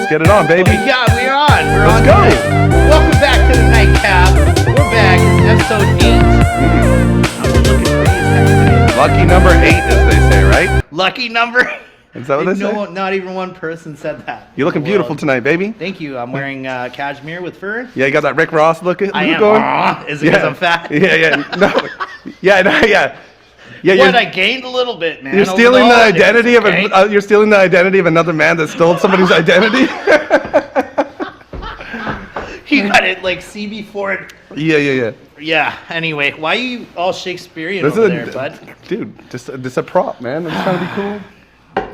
get it on, baby. Yeah, we're on. Let's go. Welcome back to the Nightcap. We're back. It's episode 8. I'm looking pretty. Lucky number 8, as they say, right? Lucky number. Is that what they say? Not even one person said that. You're looking beautiful tonight, baby. Thank you. I'm wearing cashmere with fur. Yeah, you got that Rick Ross look going? Is it because I'm fat? Yeah. No. Yeah. What? I gained a little bit, man. You're stealing the identity of you're stealing the identity of another man that stole somebody's identity. You got it like CB4. Yeah. Yeah. Anyway, why are you all Shakespearean over there, bud? Dude, just a prop, man. I'm just trying to be cool.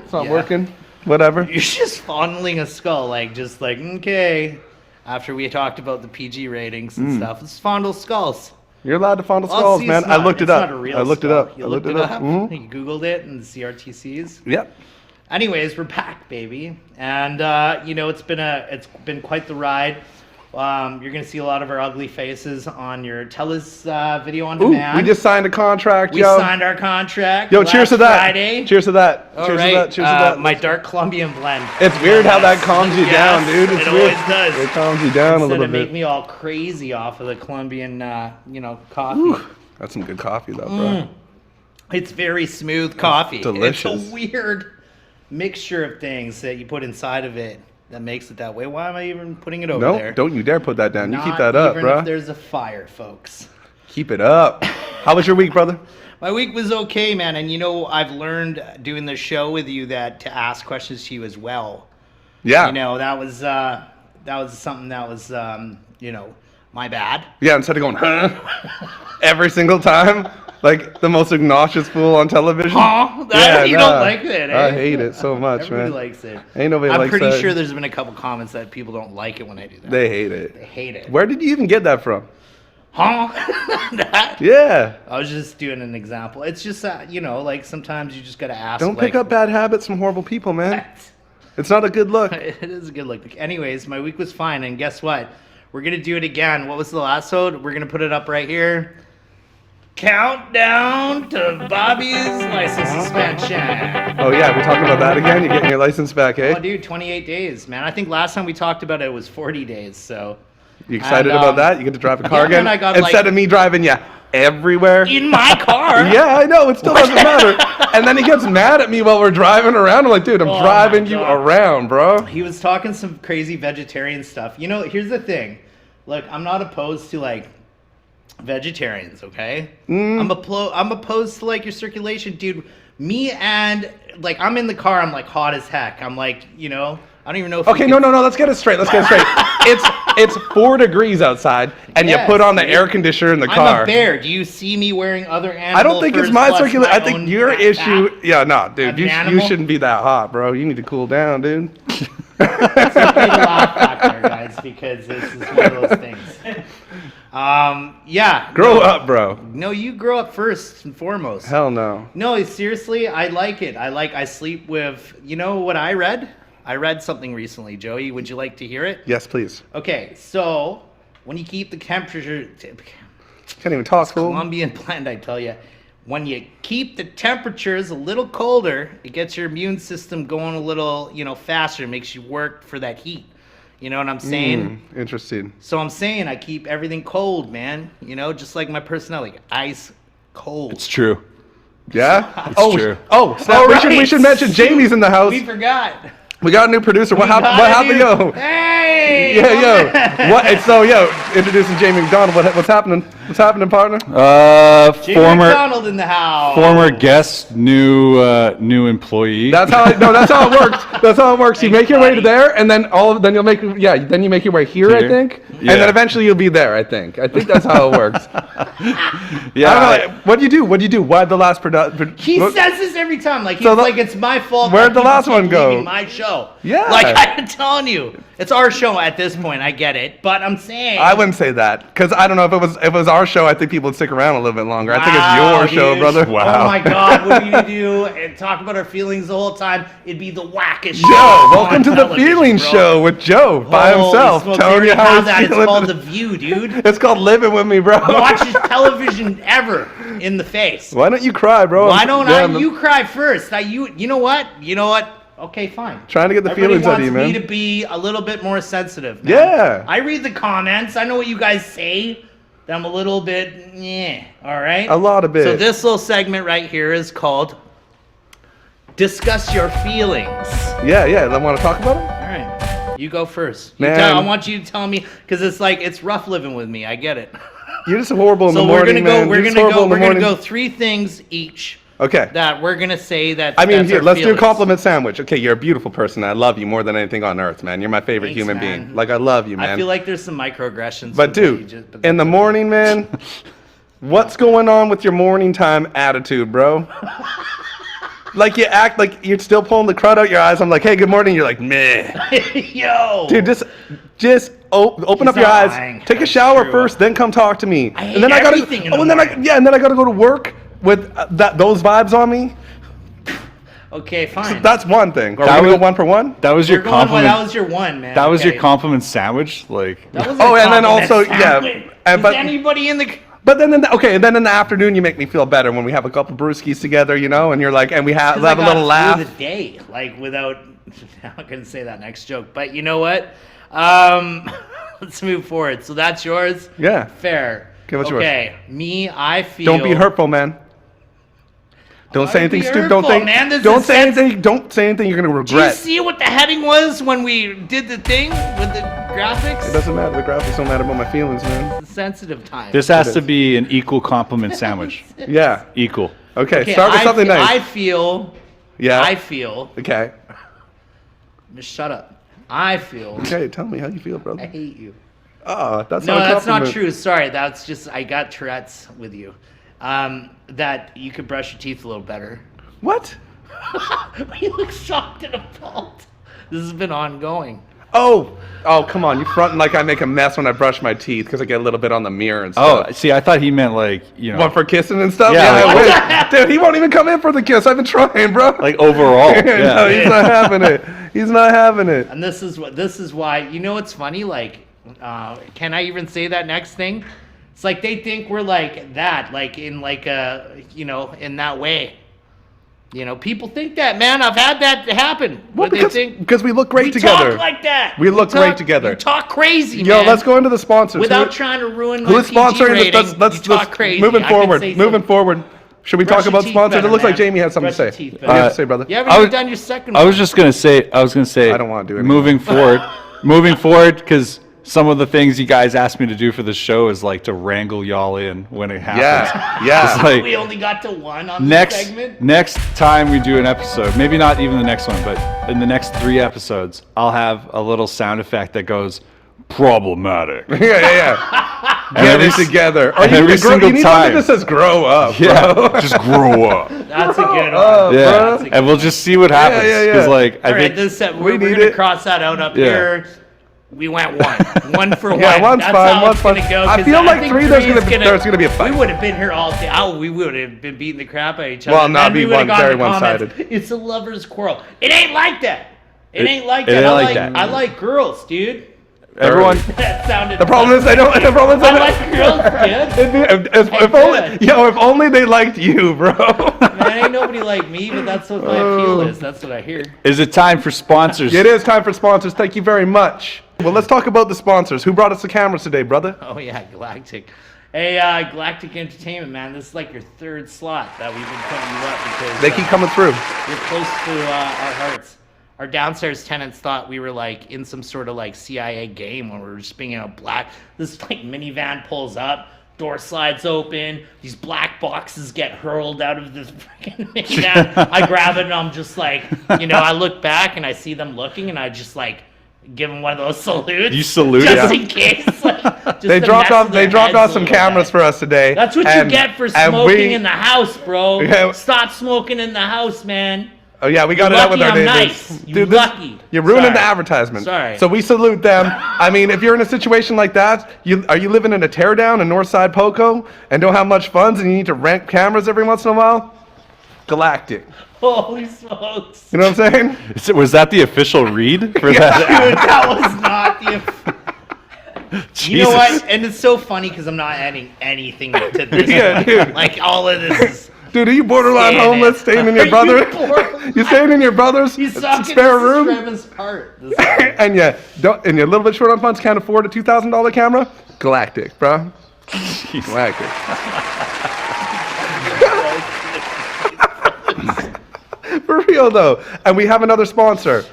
It's not working. Whatever. You're just fondling a skull, okay. After we talked about the PG ratings and stuff, let's fondle skulls. You're allowed to fondle skulls, man. I looked it up. You looked it up. You Googled it and the CRTCs. Yep. Anyways, we're back, baby, and it's been quite the ride. You're gonna see a lot of our ugly faces on your Telus video on demand. We just signed a contract. We signed our contract. Yo, cheers to that. Friday. Cheers to that. All cheers right. to that. Cheers to that. My dark Colombian blend. It's weird how that calms you down, dude. It's it weird. always does. It calms you down a little bit. Make me all crazy off of the Colombian, coffee. Ooh, that's some good coffee, though, bro. It's very smooth coffee. Delicious. It's a weird mixture of things that you put inside of it that makes it that way. Why am I even putting it over there? Don't you dare put that down. You keep that up, up, bro. If there's a fire, folks. Keep it up. How was your week, brother? My week was okay, man. And I've learned doing the show with you that to ask questions to you as well. Yeah. That was something that was my bad. Yeah, instead of going, huh? Every single time. Like the most obnoxious fool on television. Huh? You don't like that, eh? I hate it so much, Everybody man. likes it. Ain't nobody likes that. I'm pretty sure there's been a couple comments that people don't like it when I do that. They hate it. They hate it. Where did you even get that from? Huh? Yeah. I was just doing an example. It's just sometimes you just gotta ask. Don't pick up bad habits from horrible people, man. It's not a good look. It is a good look. Anyways, my week was fine, and guess what? We're gonna do it again. What was the last episode? We're gonna put it up right here. Countdown to Bobby's license suspension. Oh yeah, we talking about that again? You're getting your license back, eh? Oh dude, 28 days, man. I think last time we talked about it was 40 days, so. You excited about that? You get to drive a car again? I got, instead of me driving you everywhere. In my car? Yeah, I know. It still doesn't matter. And then he gets mad at me while we're driving around. I'm like, dude, I'm driving you around, bro. He was talking some crazy vegetarian stuff. Here's the thing. Look, I'm not opposed to vegetarians, okay? I'm opposed to your circulation, dude. Me and I'm in the car, I'm hot as heck. I'm I don't even know if no, let's get it straight. It's 4 degrees outside and you put on the air conditioner in the car. I'm a bear. Do you see me wearing other animal I don't think it's my circulation. I think your issue dude, you shouldn't be that hot, bro. You need to cool down, dude. It's okay to laugh back there, guys, because this is one of those things. Grow up, bro. No, you grow up first and foremost. Hell no. No, seriously, I like it. I sleep with, what I read? I read something recently, Joey. Would you like to hear it? Yes, please. Okay, so when you keep the temperature... Can't even talk, fool. Colombian blend, I tell you. When you keep the temperatures a little colder, it gets your immune system going a little, faster. Makes you work for that heat. You know what I'm saying? Interesting. So I'm saying I keep everything cold, man. Just like my personality, ice cold. It's true. Yeah? It's true. Oh, snap. Right. We should mention Jamie's in the house. We forgot. We got a new producer. What happened, yo? Hey! Yeah, yo. What? So, introducing Jamie McDonald. What's happening? What's happening, partner? Jamie McDonald in the house. Former guest, new employee. That's how it works. That's how it works. You make your way to there, and then you make your way here. I think, and then eventually you'll be there. I think that's how it works. Yeah. I don't know, what do you do? Why the last production? He says this every time. It's my fault. Where'd the last one go? My show. Yeah. I'm telling you, it's our show at this point. I get it, but I'm saying I wouldn't say that because I don't know if it was our show. I think people would stick around a little bit longer. I think it's your show, brother. Wow. Oh my God, what do you do and talk about our feelings the whole time? It'd be the wackest show. Joe, welcome to the Feelings Show with Joe by himself. Telling you how he's it's called The View, dude. It's called Living with Me, bro. Watches television ever in the face. Why don't you cry, bro? Why don't you cry first? You know what? Okay, fine. Trying to get the Everybody feelings out of you, wants man. me to be a little bit more sensitive. Man. Yeah. I read the comments. I know what you guys say. That I'm a little bit, all right? A lot of bit. So this little segment right here is called Discuss Your Feelings. Yeah. I want to talk about them. All right. You go first. Man. I want you to tell me, because it's rough living with me. I get it. You're just horrible in the So morning, man. we're You're just gonna horrible in the go morning. 3 things each Okay. that we're gonna say that. I mean, that's here, our let's do a feelings. compliment sandwich. Okay, you're a beautiful person. I love you more than anything on earth, man. You're my favorite Thanks, human man. being. Like, I love you, man. I feel like there's some microaggressions. But with what you dude, but in the that's okay. morning, man, what's going on with your morning time attitude, bro? Like you act like you're still pulling the crud out your eyes. I'm like, hey, good morning. You're like, meh. Yo. Dude, just open up your not eyes. lying. Take a That's shower true. first, then come talk to me. I hate and then everything in the morning. and then I gotta go to work with those vibes on me. Okay, fine. That's one thing. Are That we gonna was- go one for one? That was We're your going, well, compliment. that was your one, man. That was your Okay. compliment sandwich. Like, That was Oh, a and then compliment also, yeah, sandwich. and Is but- anybody in the? But then, and then in the afternoon, you make me feel better when we have a couple brewskis together, you know, and you're like, and we have I a got little through laugh. the day, like without. I'm not gonna say that next joke, but you know what? Let's move forward. So that's yours. Yeah. Fair. Okay, what's yours? Okay, me, I feel. Don't be hurtful, man. Don't Why say would anything be stupid. hurtful, Don't think. man? This Don't is say anything. Don't say anything you're gonna Do you regret. see what the heading was when we did the thing with the graphics? It doesn't matter. The graphics don't matter about my feelings, man. Sensitive time. this has It to is. be an equal compliment sandwich. Yeah. Equal. Okay. Start with something nice. I feel. Yeah. I feel. Okay. Just shut up. I feel. Okay. Tell me how you feel, I brother. hate you. Oh, that's No, not a that's not compliment. true. Sorry, that's just I got Tourette's with you. That you could brush your teeth a little better. What? You look shocked and appalled. This has been ongoing. Oh, come on! You fronting like I make a mess when I brush my teeth because I get a little bit on the mirror and Oh, stuff. see, I thought he meant like, you know, One for kissing and stuff. Yeah, like- wait. Dude, he won't even come in for the kiss. I've been trying, bro. like overall. No, Yeah. he's not having it. He's not having it. And this is why, you know what's funny? Like, can I even say that next thing? It's like they think we're like that, like in like a, in that way. People think that, man. I've had that happen. Well, But they think because we look great we together. talk like that. We look talk- great together. You talk crazy, Yo, man. let's go into the sponsors. Without Who- trying to ruin my Who's PG sponsoring rating, this? Let's you talk crazy. moving I can forward. say Moving something. forward. Should we Brush talk your about teeth sponsors? better, It looks like man. Jamie has something Brush your to say. teeth What better. do you have to say, brother? You haven't I even was- done your second I one. was just gonna say. I don't wanna do it anymore. Moving forward, because some of the things you guys asked me to do for this show is like to wrangle y'all in when it happens. Yeah. It's like We only got to one on this next segment. next time we do an episode, maybe not even the next one, but in the next 3 episodes, I'll have a little sound effect that goes problematic. yeah. And Get every it s- together. Or and you every need to single you need time. something that says grow up. Yeah, bro. just grow up. That's a good up, one. Yeah, That's a good and we'll just see what happens. yeah, yeah. Because like I All right, think this we we're need gonna it. cross that out up Yeah. here. We went one for one. Yeah, one's That's fine, how one's it's fine. gonna go, I 'cause feel like think three, there's is gonna be a fight. We would have been here all day. We would have been beating the crap out of each other. Well, and not then we be would've one- gotten very the comments, one-sided. It's a lover's quarrel. It ain't like that. It ain't like it that. ain't I like like that. I like girls, dude. everyone. That sounded. The problem is they don't. The problem is I they like girls, dude. if only they liked you, bro. Man, ain't nobody like me, but that's what my appeal is. That's what I hear. Is it time for sponsors? It is time for sponsors. Thank you very much. Well, let's talk about the sponsors. Who brought us the cameras today, brother? Oh yeah, Galactic. Hey, Galactic Entertainment, man. This is like your 3rd slot that we've been putting you up because They keep coming through. you're close to our hearts. Our downstairs tenants thought we were like in some sort of like CIA game when we were just being in a black. This like minivan pulls up, door slides open, these black boxes get hurled out of this freaking minivan. I grab it and I'm just like, I look back and I see them looking and I just like give them one of those salutes. You salute, just yeah. in case. Like, just They to dropped mess off. with They their dropped heads off a some little cameras bit. for us today. That's what And- you get for and smoking we- in the house, bro. Yeah. Stop smoking in the house, man. Oh yeah, we got You're it out with our lucky I'm neighbors. nice. You Dude, lucky. You're ruining Sorry. the advertisement. Sorry. So we salute them. I mean, if you're in a situation like that, are you living in a teardown in Northside Poco and don't have much funds and you need to rent cameras every once in a while? Galactic. Holy smokes. You know what I'm saying? Was that the official read for Dude, that? that was not the... You know Jesus. what? And it's so funny because I'm not adding anything to this. Yeah, dude. Like, all of this is... Dude, are you borderline Staying homeless, in. staying in Are your brother? you borderline- You staying in your brother's He's sucking spare this room? is Trevor's part. This guy. And you're a little bit short on funds, can't afford a $2,000 camera? Galactic, bro. Galactic. For real though. And we have another sponsor.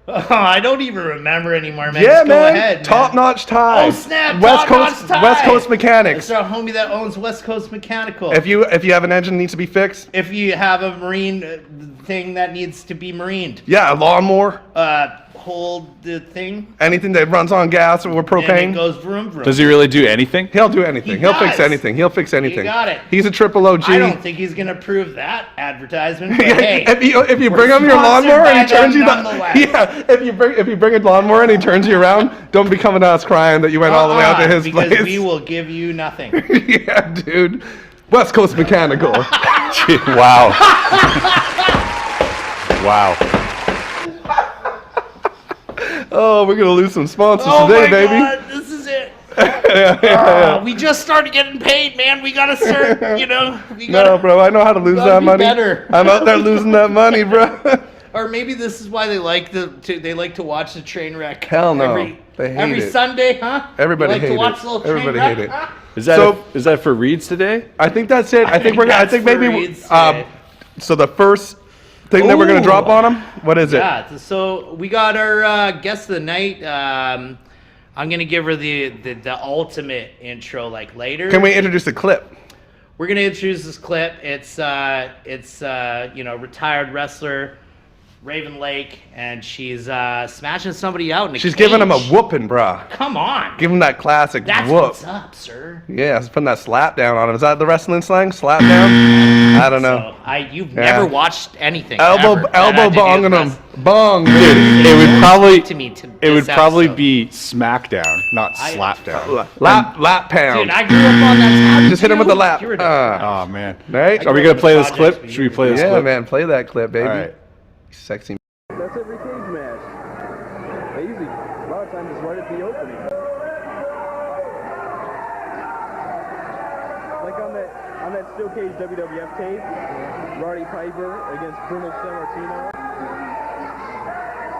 Oh, I don't even remember anymore, man. Yeah, Just go man. ahead, man. Top-notch tie. Oh snap! West Top-notch Coast, tie. West Coast Mechanics. It's our homie that owns West Coast Mechanical. If you have an engine that needs to be fixed, If you have a marine thing that needs to be marined, yeah, a lawnmower, hold the thing, anything that runs on gas or and it propane. goes vroom vroom. Does he really do anything? He'll do anything. He He'll fix does. anything. He'll fix anything. got it. He's a triple OG. I don't think he's gonna prove that advertisement. But Yeah, hey, if you we're bring him your sponsored lawnmower and by he turns them you nonetheless. yeah, if you bring a lawnmower and he turns you around, don't be coming to us crying that you went all the way out to his because place. we will give you nothing. Yeah, dude. West Coast Mechanical. Wow. Wow. Oh, we're gonna lose some sponsors Oh today, my baby. God, this is it. We just started getting paid, man. We gotta start, we gotta. No, bro, I know how to lose gotta that be money. better. I'm out there losing that money, bro. Or maybe this is why they like to watch the train wreck. Hell no. Every, They hate every it. Sunday, huh? Everybody They like hate to watch it. the little train Everybody wreck, hate it. huh? Is that for Reeds today? I think that's it. I think that's think for maybe Reeds today. so the first thing that we're gonna Ooh. drop on them. What is it? Yeah, so we got our guest of the night. I'm gonna give her the ultimate intro like later. Can we introduce the clip? We're gonna introduce this clip. It's retired wrestler Raven Lake, and she's smashing somebody out in a She's giving him a cage. whooping, brah. Come on, Give him that classic that's whoop. what's up, sir. Yeah, she's putting that slap down on him. Is that the wrestling slang? Slap down? I don't know. So you've Yeah. never watched anything. Elbow ever that had to do bonging with him. wrestling. Bong, Dude, baby. it would probably to me to it would this probably episode. be smackdown, not slap down. Lap pound. Dude, I grew up on that. How Just hit him with the lap. You were different. Oh man. Right? Are we grew gonna up play with this the clip? projects, Should we play this Yeah, clip? man. Play that clip, baby. All right. Sexy. That's every cage match. They usually, a lot of times it's right at the opening. Like on that Steel Cage WWF tape, Roddy Piper against Bruno Sammartino.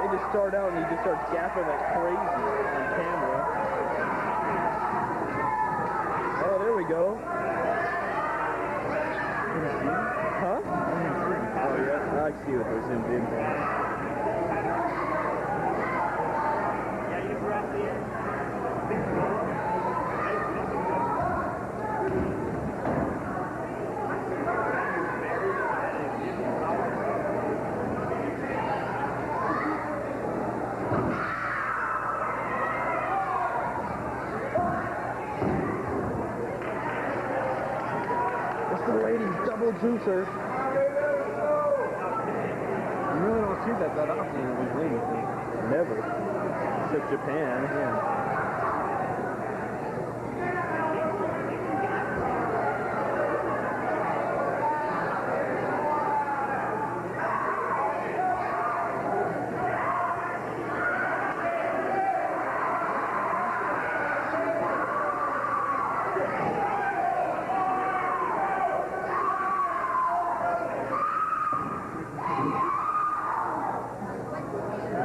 They just start out and he just starts gapping like crazy on camera. Oh, there we go. Huh? Oh yeah, I see what they're zoomed in for. It's the ladies double juicer. You really don't see that often in these ladies things. Never. Except Japan, yeah.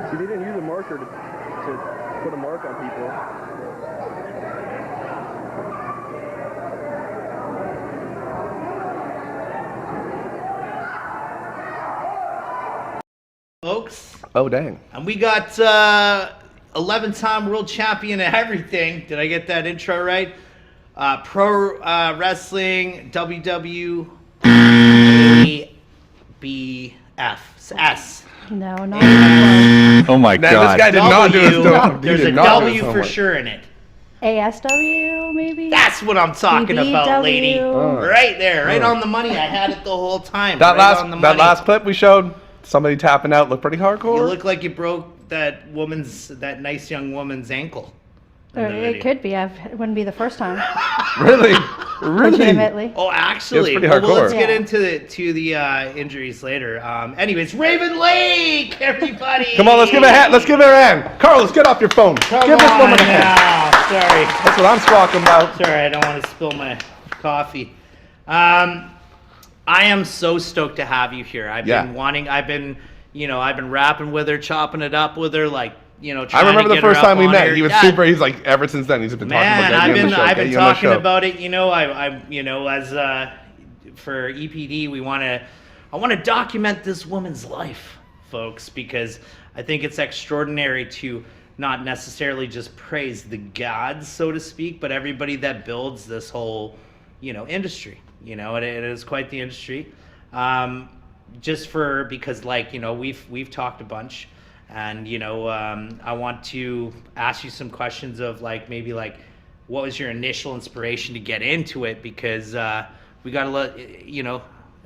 See, they didn't use a marker to put a mark on people. Folks, Oh, dang. and we got 11-time world champion of everything. Did I get that intro right? Pro wrestling WWABF S. No, not even Oh my Man, god. this guy did not do his W. homework. He There's did a not do W his for homework. sure in it. ASW, maybe? That's what I'm talking about, lady. BBW. Right there, right on the money. I had it the whole time. That right on the money. last clip we showed, somebody tapping out looked pretty hardcore. You look like you broke that nice young woman's ankle. in Or the it video. could be. It wouldn't be the first time. Really? Really? Legitimately. Oh, actually, pretty well, let's hardcore. get Yeah. into the injuries later. Anyways, Raven Lake, everybody. Come on, let's give her a hand. Let's give her a hand. Carlos, get off your phone. Come give this on woman a hand. now. Sorry. That's what I'm squawking about. Sorry, I don't want to spill my coffee. I'm I am so stoked to have you here. I've Yeah. been rapping with her, chopping it up with her, like, I trying remember to the get her first up time we on met. here. He was Yeah. super. He's like, ever since then, he's been talking Man, about getting you on the show. I've been get you on the talking show. about it. As for EPD, I want to document this woman's life, folks, because I think it's extraordinary to not necessarily just praise the gods, so to speak, but everybody that builds this whole, industry. It is quite the industry. Because we've talked a bunch, and I want to ask you some questions of maybe what was your initial inspiration to get into it, because we got to let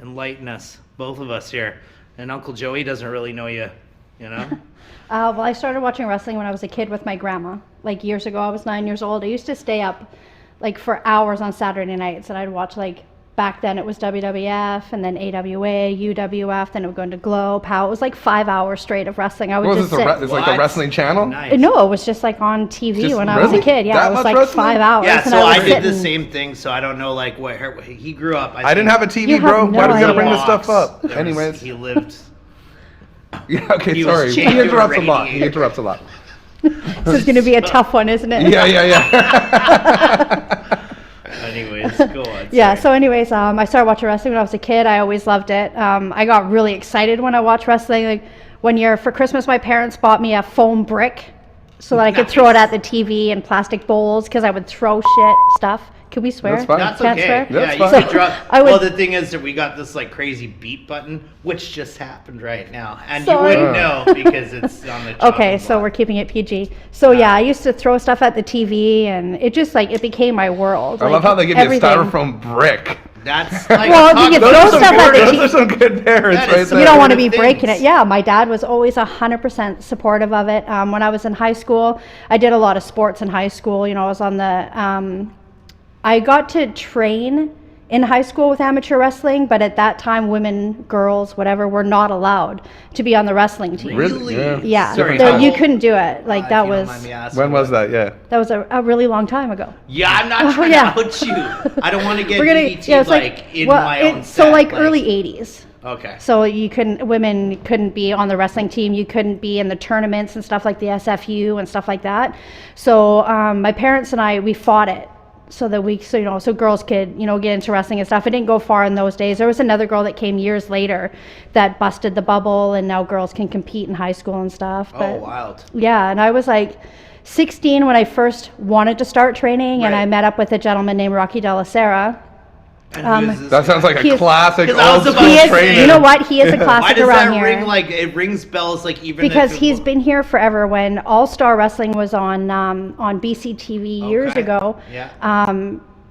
enlighten us, both of us here, and Uncle Joey doesn't really know you. Well, I started watching wrestling when I was a kid with my grandma. Like years ago, I was 9 years old. I used to stay up for hours on Saturday nights, and I'd watch back then it was WWF, and then AWA, UWF, then it would go into Glow, POW. It was 5 hours straight of wrestling. I would What was just this? sit. It's like a wrestling channel? Nice. No, it was just on TV Just when I was a really? kid. Yeah, That it was much wrestling? 5 hours. Yeah, and so I I was did the sitting- same thing, so I don't know where he grew up. I didn't have a TV, You have bro. no Why do we gotta idea. bring this stuff up? There was- Anyways. he lived. Yeah, okay, He was sorry. He chained to a interrupts a lot. He radiator. interrupts a lot. This is going to be a tough one, isn't it? Yeah. Anyways, go on. Yeah, sorry. so anyways, I started watching wrestling when I was a kid. I always loved it. I got really excited when I watched wrestling. One year for Christmas, my parents bought me a foam brick so that I could throw it at the TV in plastic bowls because I would throw stuff. Can we swear? That's fine. That's Can't okay. swear? Yeah, That's you fine. could drop. I would- Well, the thing is that we got this crazy beep button, which just happened right now, and you Sorry. wouldn't know because it's on the. Okay, chopping so block. we're keeping it PG. So yeah, I used to throw stuff at the TV, and it just it became my world. I love how they give you a everything. styrofoam brick. That's Well, you can Those throw are some stuff at good- the those TV. are some good parents That is right some- You there. don't want to be Things. breaking it. Yeah, my dad was always 100% supportive of it. When I was in high school, I did a lot of sports in high school. I was on the. I got to train in high school with amateur wrestling, but at that time, women, girls, whatever, were not allowed to be on the wrestling team. Really? Yeah. Yeah, Sorry, so how you old? couldn't do it. If you That don't was mind me asking, When was that? Yeah. a really long time ago. Yeah, I'm not trying Yeah. to out you. I don't want to get We're gonna DDT yeah, it's in my own. so set, early '80s. Okay. So women couldn't be on the wrestling team. You couldn't be in the tournaments and stuff like the SFU and stuff like that. So my parents and we fought it so that so girls could, get into wrestling and stuff. It didn't go far in those days. There was another girl that came years later that busted the bubble, and now girls can compete in high school and stuff. Oh, But, wild. yeah, and I was 16 when I first wanted to start training, and Right. I met up with a gentleman named Rocky De La Sera. And who is this That sounds like He a is- classic 'Cause I was old about school to He is, say- trainer. you know what? He is a Why classic does around that here. ring it rings bells even Because if he's been here forever. When All Star Wrestling was on BCTV years Okay. ago, Yeah.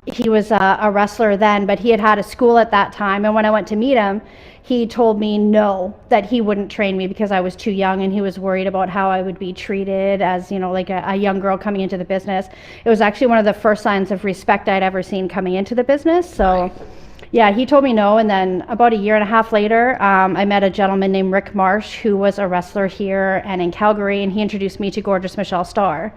he was a wrestler then, but he had a school at that time. And when I went to meet him, he told me no, that he wouldn't train me because I was too young, and he was worried about how I would be treated as, a young girl coming into the business. It was actually one of the first signs of respect I'd ever seen coming into the business. So. Yeah, he told me no, and then about a year and a half later, I met a gentleman named Rick Marsh, who was a wrestler here and in Calgary, and he introduced me to gorgeous Michelle Starr.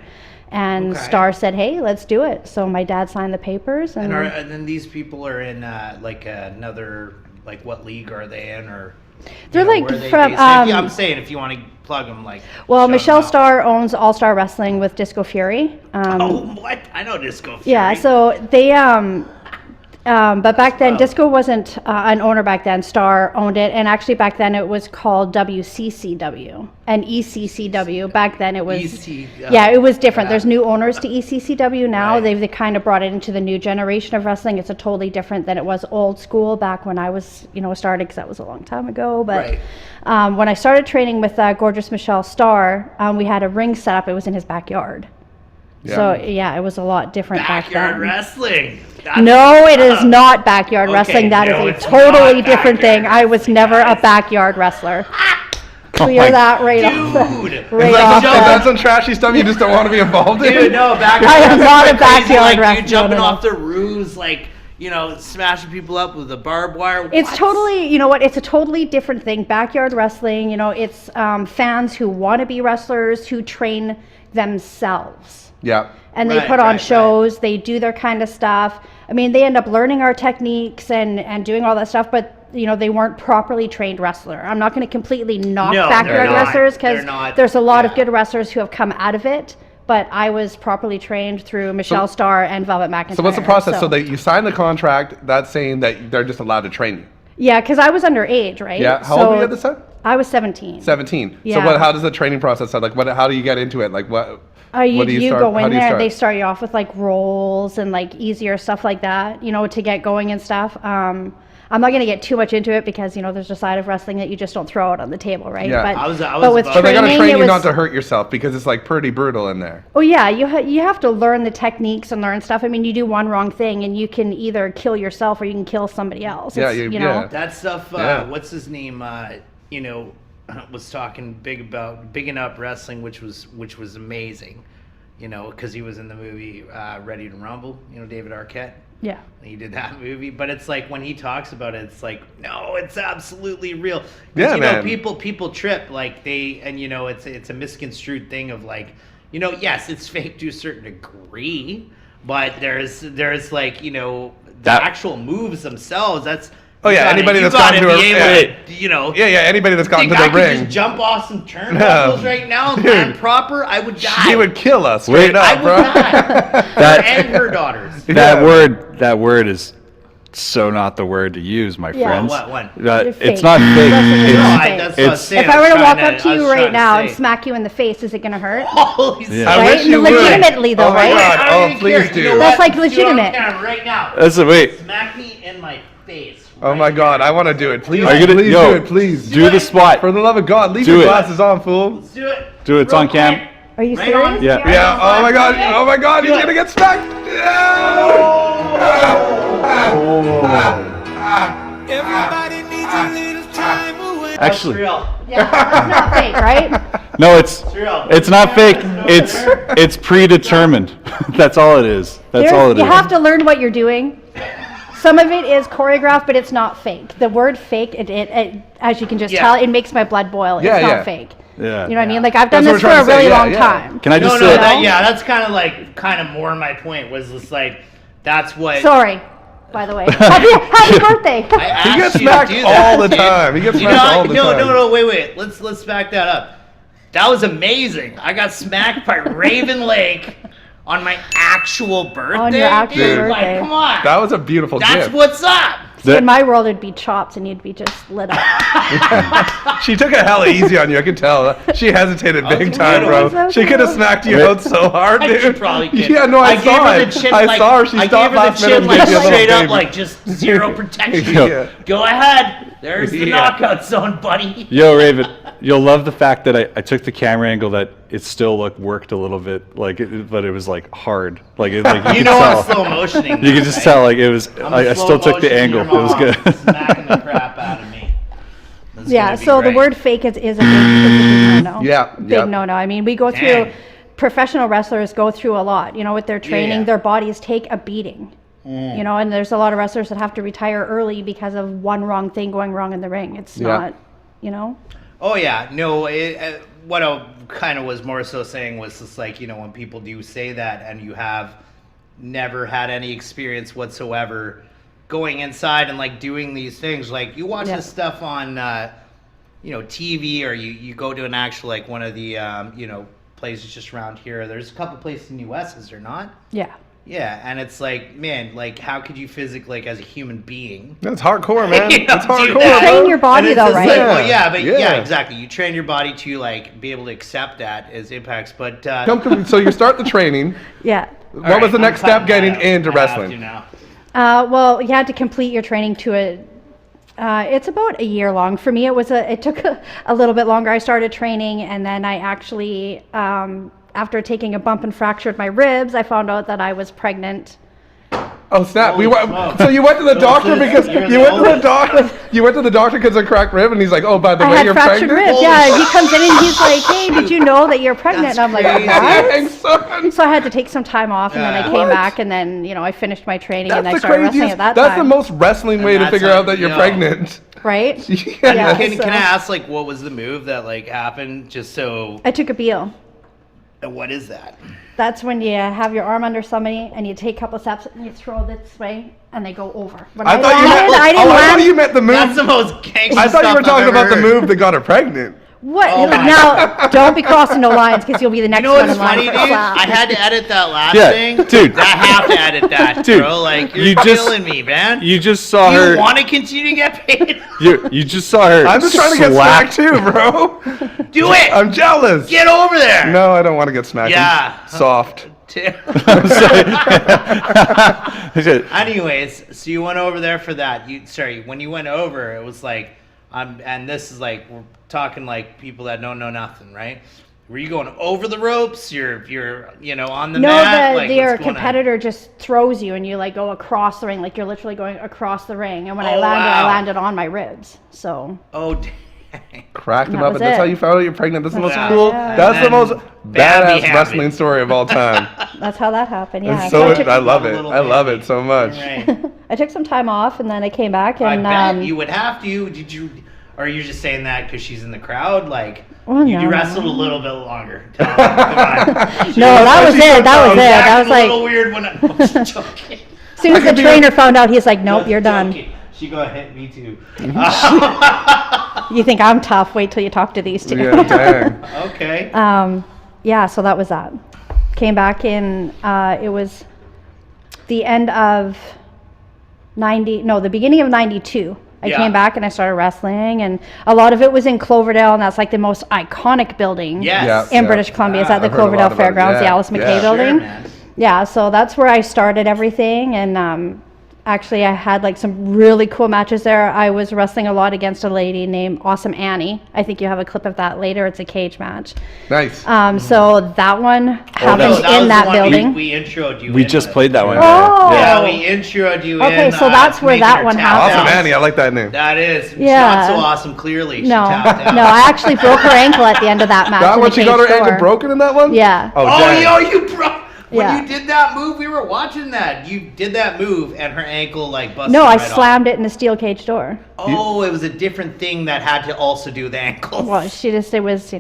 And Okay. Starr said, "Hey, let's do it." So my dad signed the papers, and, And then these people are in another what league are they in, or They're where like are they from. based? I'm saying if you want to plug them, Well, shout 'em Michelle out. Starr owns All Star Wrestling with Disco Fury. Oh, what? I know Disco Fury. Yeah, so they but back then Wow. Disco wasn't an owner back then. Star owned it, and actually back then it was called WCCW and ECCW. Back then it was yeah, it was different. yeah. There's new owners to ECCW now. Right. They kind of brought it into the new generation of wrestling. It's a totally different than it was old school back when I was started, because that was a long time ago. But Right. when I started training with gorgeous Michelle Starr, we had a ring set up. It was in his backyard. Yeah. So yeah, it was a lot different back Backyard then. wrestling. That's No, it is tough. not backyard Okay, wrestling. That no, is it's a totally not different backyard thing. I was wrestling, never a guys. backyard wrestler. Oh Clear my- that right off. Dude. Right Like, off. if that's some trashy stuff you just don't want to be involved in. Dude, no, backyard I am wrestling's not a like crazy, backyard like wrestler, you jumping no. off the roofs, smashing people up with the barbed wire. It's What? totally, you know what? It's a totally different thing. Backyard wrestling, it's fans who want to be wrestlers who train themselves. Yeah. And they Right, put on right, shows, they do their kind of stuff. I mean, they end up learning our techniques and doing all that stuff, but they weren't properly trained wrestler. I'm not going to completely knock No, backyard they're not. wrestlers They're because not. there's a lot of Yeah. good wrestlers who have come out of it. But I was properly trained through Michelle Starr and Velvet McIntyre. So what's the process? So that you sign the contract that's saying that they're just allowed to train you. Yeah, because I was underage, right? Yeah. How old were you at this time? I was 17. 17. Yeah. So how does the training process sound? Like how do you get into it? Like what? You what do you start- go how in do you there and start? they start you off with like rolls and like easier stuff like that, to get going and stuff. I'm not going to get too much into it because, there's a side of wrestling that you just don't throw out on the table, right? Yeah. But, I was but with about- But they gotta training, train it you was, not to hurt yourself because it's like pretty brutal in there. Oh yeah, you have to learn the techniques and learn stuff. I mean, you do one wrong thing and you can either kill yourself or you can kill somebody else. Yeah, It's, yeah. That stuff, Yeah. what's his name? Was talking big about bigging up wrestling, which was amazing. Because he was in the movie Ready to Rumble. David Arquette. Yeah. He did that movie, but it's like when he talks about it, it's like no, it's absolutely real. 'Cause, Yeah, man. people trip like it's a misconstrued thing of like yes, it's fake to a certain degree, but there's like the That- actual moves themselves. That's Oh, yeah, anybody that's gone to Yeah, anybody that's gotten think to I the could ring. just jump off some turnbuckles right now, Dude. land proper. I would die. She would kill us Wait, straight I up, would bro. die. And her daughters. That Yeah. that word is so not the word to use, my Yeah. friends. What? They're It's fake. not fake. Wrestling is It's, not No, fake. that's what I was It's- saying. If I were to was walk trying up to I was you trying right to now and say. smack you in the face, is it going to hurt? Holy I Right? wish you would. Legitimately, though, Oh my right? God. I Oh, don't even please care. do. You know That's what? like Do it on legitimate. camera right now. wait. Smack me in my face. Oh my God, I want to do it. Please, Are you gonna- please yo, do it, please. Do the spot. For the love of God, leave Do your it. glasses on, fool. Let's do it. Do it. It's Real on cam. quick. Are you Right serious? on. Yeah. Yeah. Oh my God. Oh my God. Do He's it. gonna get smacked. Everybody needs a little time away. It's Actually, real. Yeah, that's not fake, right? no, it's real. it's not fake. It's predetermined. That's all it is. That's all it You is. have to learn what you're doing. Some of it is choreographed, but it's not fake. The word fake, it as you can just Yeah. tell, it makes my blood boil. It's Yeah, not yeah. fake. Yeah. You know what I mean? Like I've done That's this what for we're a trying to really say, long yeah. time. Can I No, just no, say? that's kind of more my point was just like that's what Sorry, by the way. Happy birthday. I He asked gets you to smacked do that, all the dude. time. He gets You smacked know, all the time. no, wait. Let's back that up. That was amazing. I got smacked by Raven Lake on my actual birthday. On your actual dude. birthday. Like, come on. That was a beautiful That's gift. what's up. See, in my world, it'd be chopped and you'd be just lit up. She took it hella easy on you. I can tell. She hesitated big was time, little. bro. She could have smacked you out so hard, I dude. should probably could. Yeah, no, I gave saw her it. the chin, I like, saw her. She I stopped gave her last the minute chin and like gave you a little straight up, baby. like just zero protection. Yeah. Go ahead. There's the Yeah. knockout zone, buddy. Yo, Raven, you'll love the fact that I took the camera angle that it still worked a little bit, but it was like hard. Like you You could know I'm tell. slow motioning. You could just tell like it was. I still took the slow-motion angle. your It was mom good. Smacking the crap out of me. This is Yeah, gonna be so the great. word fake is a big no-no. Yeah, Big yep. no-no. I mean, we go through, Dang. professional wrestlers go through a lot, with their training, yeah. their bodies take a beating. And there's a lot of wrestlers that have to retire early because of one wrong thing going wrong in the ring. It's Yeah. not, Oh yeah, no. What I kind of was more so saying was just like when people do say that and you have never had any experience whatsoever going inside and like doing these things, like you watch Yeah. this stuff on TV or you go to an actual like one of the places just around here. There's a couple places in the US, is there not? yeah. Yeah, and it's like, man, like how could you physically like as a human being That's hardcore, man. You know, That's do hardcore, that. bro. Train your body and it's though, just right? like, well, yeah, but Yeah. yeah, exactly. You train your body to like be able to accept that as impacts. But So you start the training. Yeah. What was the next step getting into wrestling? Well, you had to complete your training to it's about a year long. For me, it took a little bit longer. I started training and then I actually, after taking a bump and fractured my ribs, I found out that I was pregnant. Oh snap! Holy We went. smokes. So you went to the doctor because you're you went to the oldest. doctor. You went to the doctor because of cracked rib, and he's like, "Oh, by the I way, had you're fractured pregnant." ribs. Yeah, he comes in and he's like, "Hey, did you know that you're pregnant?" That's and I'm like, crazy. "What?" Dang, son. So I had to take some time off, and then I Yeah. came What? back, and then I finished my training, and I That's the started wrestling craziest. at that That's time. the most wrestling way to that's figure how- out that you're yo. pregnant. Right? Yeah. Can so- I ask like what was the move that like happened just so? I took a Beal. What is that? That's when you have your arm under somebody and you take a couple steps and you throw this way and they go over. When I thought you landed, meant. I didn't I land. thought you meant the move. That's the most gangster I thought you were stuff talking I've about ever the heard. move that got her pregnant. What? Oh my Now, don't be crossing no lines because you'll be the You next know one what's in line funny, for dude? a slap. I had to edit that last Yeah, thing. dude. I have to edit that, Dude, bro. Like, you're you just- killing me, man. You just saw You her. want to continue to get paid? You just saw her. I'm just trying to get slap- smacked too, bro. Do it! I'm jealous. Get over there! No, I don't want to get smacked. Yeah. I'm soft. I'm sorry. Anyways, so you went over there for that. When you went over, it was like, and this is like, we're talking like people that don't know nothing, right? Were you going over the ropes? You're on the No, mat? Like, your what's going on? competitor just throws you and you like go across the ring, like you're literally going across the ring. And when I Oh, landed, I wow. landed on my ribs. So Oh, dang. Cracked him That up, was and that's it. how you found out you're pregnant. That's the most Yeah. cool. Yeah. That's the And most then Bambi badass happened. wrestling story of all time. that's how that happened. Yeah. It's So so I took, I love it. Little I love Bambi. it so much. Right. I took some time off and then I came back I and bet you would have to. Did you? Or are you just saying that because she's in the crowd? Like, Oh, you no. wrestled a little bit longer. Come on. no, that was it. That was it. That was a little like, weird when I was joking. as soon as the trainer found out, he's like, nope, Just you're done. joking. She go hit me too. You think I'm tough? Wait till you talk to these two. Yeah, dang. Okay. Yeah, so that was that. Came back in, it was the end of the beginning of 92. I Yeah. came back and I started wrestling, and a lot of it was in Cloverdale, and that's like the most iconic building Yes. Yeah. in British Columbia. It's at the I've heard a lot Cloverdale about it, Fairgrounds, the yeah. Alice McKay Yeah. Sure, building. man. Yeah, so that's where I started everything, and actually I had like some really cool matches there. I was wrestling a lot against a lady named Awesome Annie. I think you have a clip of that later. It's a cage match. Nice. So that one happened No, that was in the that one building. We introed you. We in just with. played that one. Oh. Yeah, we introed you in. Okay, so that's where making that her one tap happened. Awesome out. Annie, I like that name. That is. It's Yeah. not so awesome, clearly. She No, tapped out. no, I actually broke her ankle at the end of that match. That in one, the she got her cage ankle door. broken in that one? Yeah. Oh, Oh, dang. yo, you broke. When Yeah. you did that move, we were watching that. You did that move, and her ankle like busted. No, I right off. slammed it in the steel cage door. Oh, it was a different thing that had to also do with the ankles. Well, it was,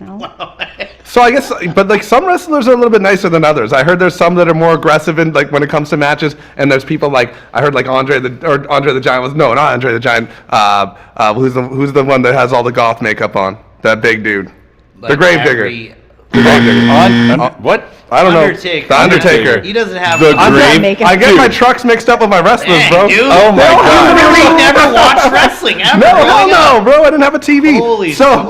So I guess, but like some wrestlers are a little bit nicer than others. I heard there's some that are more aggressive in like when it comes to matches, and there's people like I heard like Andre the Giant was not Andre the Giant. Who's the one that has all the goth makeup on? That big dude, the Like Gravedigger. every- The Gravedigger. What? I don't know. Undertaker. The Undertaker. He doesn't have. The I'm not Grave- making I get Dude. my trucks mixed up with my wrestlers, Dang, bro. dude. Oh my No, god. You really never watched wrestling ever. No, hell growing no, up. bro. I didn't have a TV. Holy so,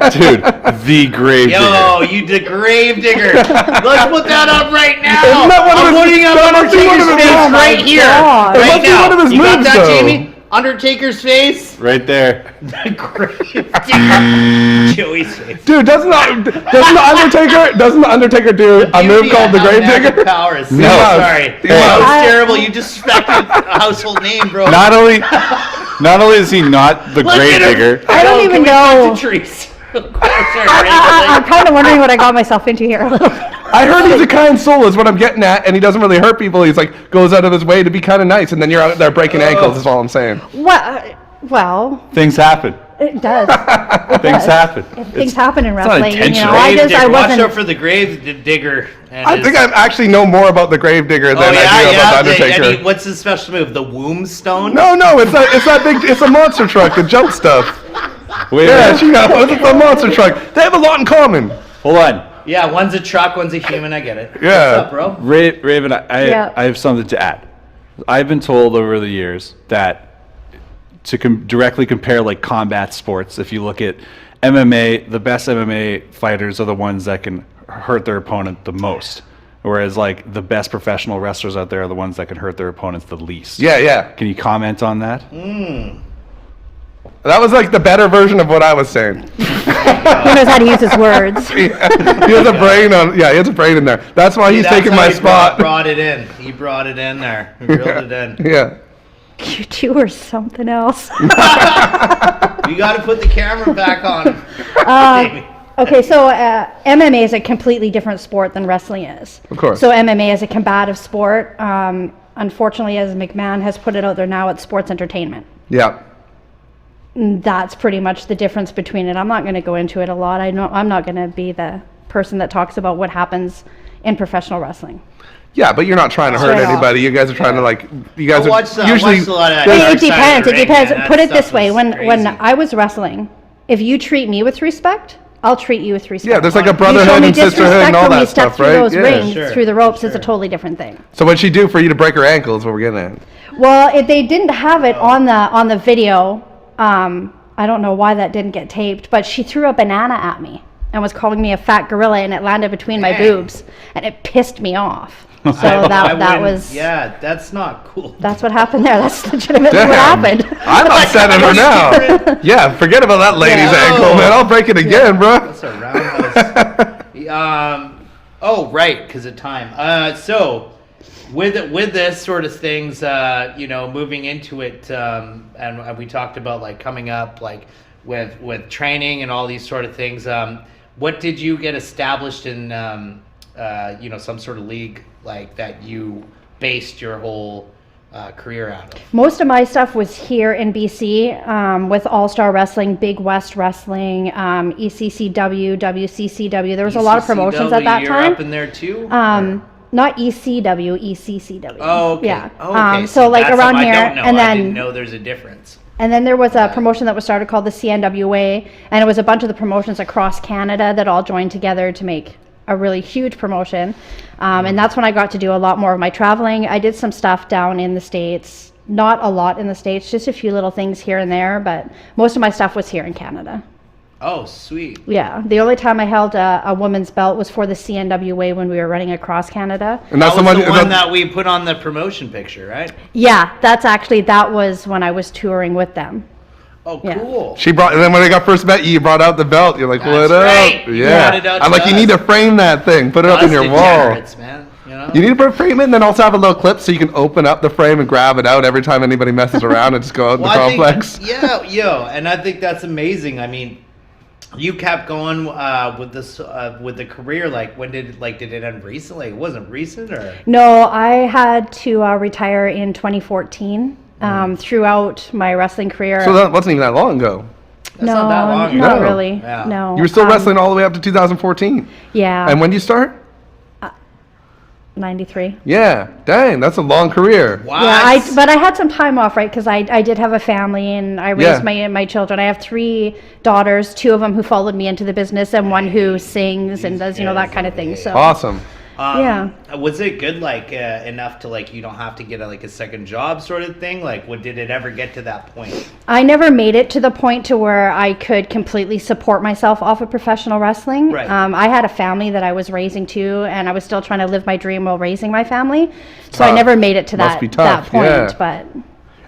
Dude, the grave Yo, you the grave digger. Let's put that up right now. Isn't that one of I'm his- putting up that must be one Undertaker's of his face moves. right here. God. It Right must be now. one of his You got moves, that, though. Jamie? Undertaker's face. right there. The grave digger. Joey's face. dude, doesn't the Undertaker do a move called the Grave Digger? Powers. No. Sorry. He That does. was terrible. You disrespected a household name, bro. Not only is he not the Look grave at him. digger, I don't Can even we cut know. to Trees? I'm kind of wondering what I got myself into here a little bit. I heard he's a kind soul is what I'm getting at, and he doesn't really hurt people. He's like goes out of his way to be kind of nice, and then you're out there breaking ankles. Is all I'm saying. Well, things happen. it does. Things happen. Things happen in not wrestling. intentional. I Grave just, digger. I Watch out wasn't. for the grave digger. And I his- think I actually know more about the Grave Digger than Oh I do yeah, about the yeah. Undertaker. What's his special move? The womb stone. No, it's that big. It's a monster truck that jump stuff. Wait a Yeah, minute. she knows. It's a monster truck. They have a lot in common. Hold on. Yeah, one's a truck, one's a human. I get it. Yeah. What's up, bro? Raven, Yeah. I have something to add. I've been told over the years that to directly compare like combat sports, if you look at MMA, the best MMA fighters are the ones that can hurt their opponent the most. Whereas like the best professional wrestlers out there are the ones that can hurt their opponents the least. Yeah. Can you comment on that? That was like the better version of what I was saying. He knows how to use his words. He has a brain on. Yeah, he has a brain in there. That's why he's That's taking how my he spot. Brought it in. He brought it in there. He drilled it in. Yeah. You two are something else. You got to put the camera back on him. Okay, so MMA is a completely different sport than wrestling is. Of course. So MMA is a combative sport. Unfortunately, as McMahon has put it out there now, it's sports entertainment. Yeah. That's pretty much the difference between it. I'm not going to go into it a lot. I'm not going to be the person that talks about what happens in professional wrestling. Yeah, but you're not trying to hurt Straight off. anybody. You guys are trying to like. You guys I watched, are usually. a lot of that It Dark Side of depends. the It Ring, depends. man. That Put it stuff this way: was when crazy. I was wrestling, if you treat me with respect, I'll treat you with respect. Yeah, there's like a You show brotherhood me and sisterhood and disrespect all when that you step stuff, through right? those Yeah. rings, Sure, through the ropes, it's a sure. totally different thing. So what'd she do for you to break her ankle? Is what we're getting at. Well, they didn't have it on the video. I don't know why that didn't get taped, but she threw a banana at me and was calling me a fat gorilla, and it landed between my Dang. boobs, and it pissed me off. So I that wouldn't- was Yeah, that's not cool. that's what happened there. That's legitimately Damn. what happened. I'm upset at her now. Yeah, forget about that lady's Yeah. ankle, man. I'll break it again, bro. That's a roundhouse. Oh, right, because of time. So, with this sort of things, moving into it, and we talked about like coming up, like with training and all these sort of things. What did you get established in, some sort of league like that you based your whole career out of? Most of my stuff was here in BC with All Star Wrestling, Big West Wrestling, ECCW, WCCW. There was a lot of promotions at that You're time. up in there too? Not ECW, ECCW. Oh, okay. Yeah. Oh, okay. So like that's around something here, I don't know. and I didn't then know there's a difference. and then there was a promotion that was started called the CNWA, and it was a bunch of the promotions across Canada that all joined together to make a really huge promotion. And that's when I got to do a lot more of my traveling. I did some stuff down in the States, not a lot in the States, just a few little things here and there, but most of my stuff was here in Canada. Oh, sweet. Yeah, the only time I held a woman's belt was for the CNWA when we were running across Canada. And that's That was the one that- that we put on the promotion picture, right? Yeah, that was when I was touring with them. Oh, Yeah. cool. She brought, and then when I got first met you, you brought out the belt. You're like, That's what up? right. You brought it out I'm to like, you us. need to frame that thing. Put it up in Us your wall. degenerates, man. You need to frame it and then also have a little clip so you can open up the frame and grab it out every time anybody messes around and just go out in the Well, I think- complex. and I think that's amazing. I mean, you kept going with this with the career. Like, when did it end recently? It wasn't recent, or No, I had to retire in 2014. Throughout my wrestling career. So that wasn't even that long ago. that's not that long ago. not No. really. Yeah. No. You were still wrestling all the way up to 2014. Yeah. And when did you start? 93. Yeah, dang, that's a long career. What? Yeah, but I had some time off, right? Because I did have a family and I raised Yeah. my children. I have 3 daughters, 2 of them who followed me into the business, and 1 who sings and does that kind of thing. So Awesome. Yeah. Was it good, enough to you don't have to get a second job sort of thing? Did it ever get to that point? I never made it to the point to where I could completely support myself off of professional wrestling. Right. I had a family that I was raising too, and I was still trying to live my dream while raising my family. So I Tough. never made it to Must that be tough, that point. yeah. But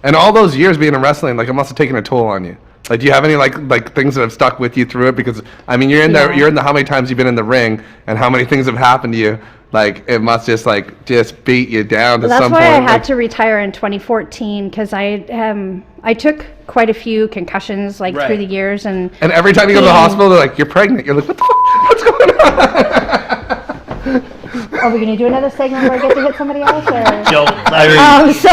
And all those years being in wrestling, it must have taken a toll on you. Do you have any like things that have stuck with you through it? Because I mean, you're in there. Yeah. You're in the how many times you've been in the ring, and how many things have happened to you. It must just beat you down to that's some why point. I had to retire in 2014 because I took quite a few concussions Right. through the years and And every time you go to the being- hospital, they're like, "You're pregnant." You're like, "What the fuck? What's going on?" Are we gonna do another segment where I get to hit somebody else? Or? Joke. So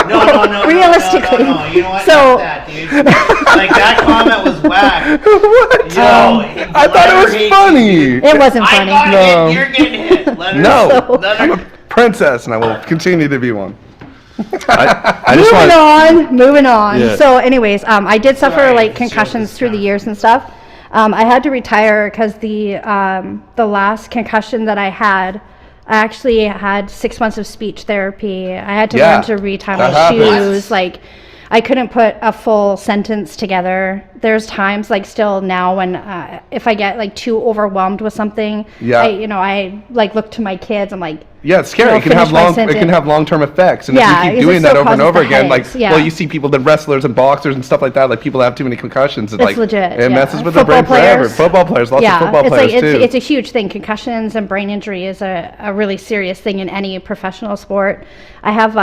No. realistically, No. You know what? so- Not that, dude. That comment was whack. What? Yo, I thought it was funny. it wasn't funny. I got No. hit. You're getting hit. Let her, No, let I'm her. a princess, and I will continue to be one. I just want Moving on. Yeah. So, anyways, I did suffer Sorry, concussions joke through the is years and stuff. I had to retire because the last concussion that I had, I actually had 6 months of speech therapy. I had to Yeah, learn to retie that my happens. shoes. I couldn't put a full sentence together. There's times still now when if I get too overwhelmed with something, Yeah. I look to my kids. I'm like, Yeah, it's scary. It'll It can have finish my long. It sentence. can have long-term effects, and Yeah, if you because keep it doing that still over and causes over the again, headaches, yeah. well, you see people, the wrestlers and boxers and stuff like that. People that have too many concussions. It's It's legit, It yeah. messes with their Football brain forever. players. Football players, lots of football it's players too. it's a huge thing. Concussions and brain injury is a really serious thing in any professional sport. I have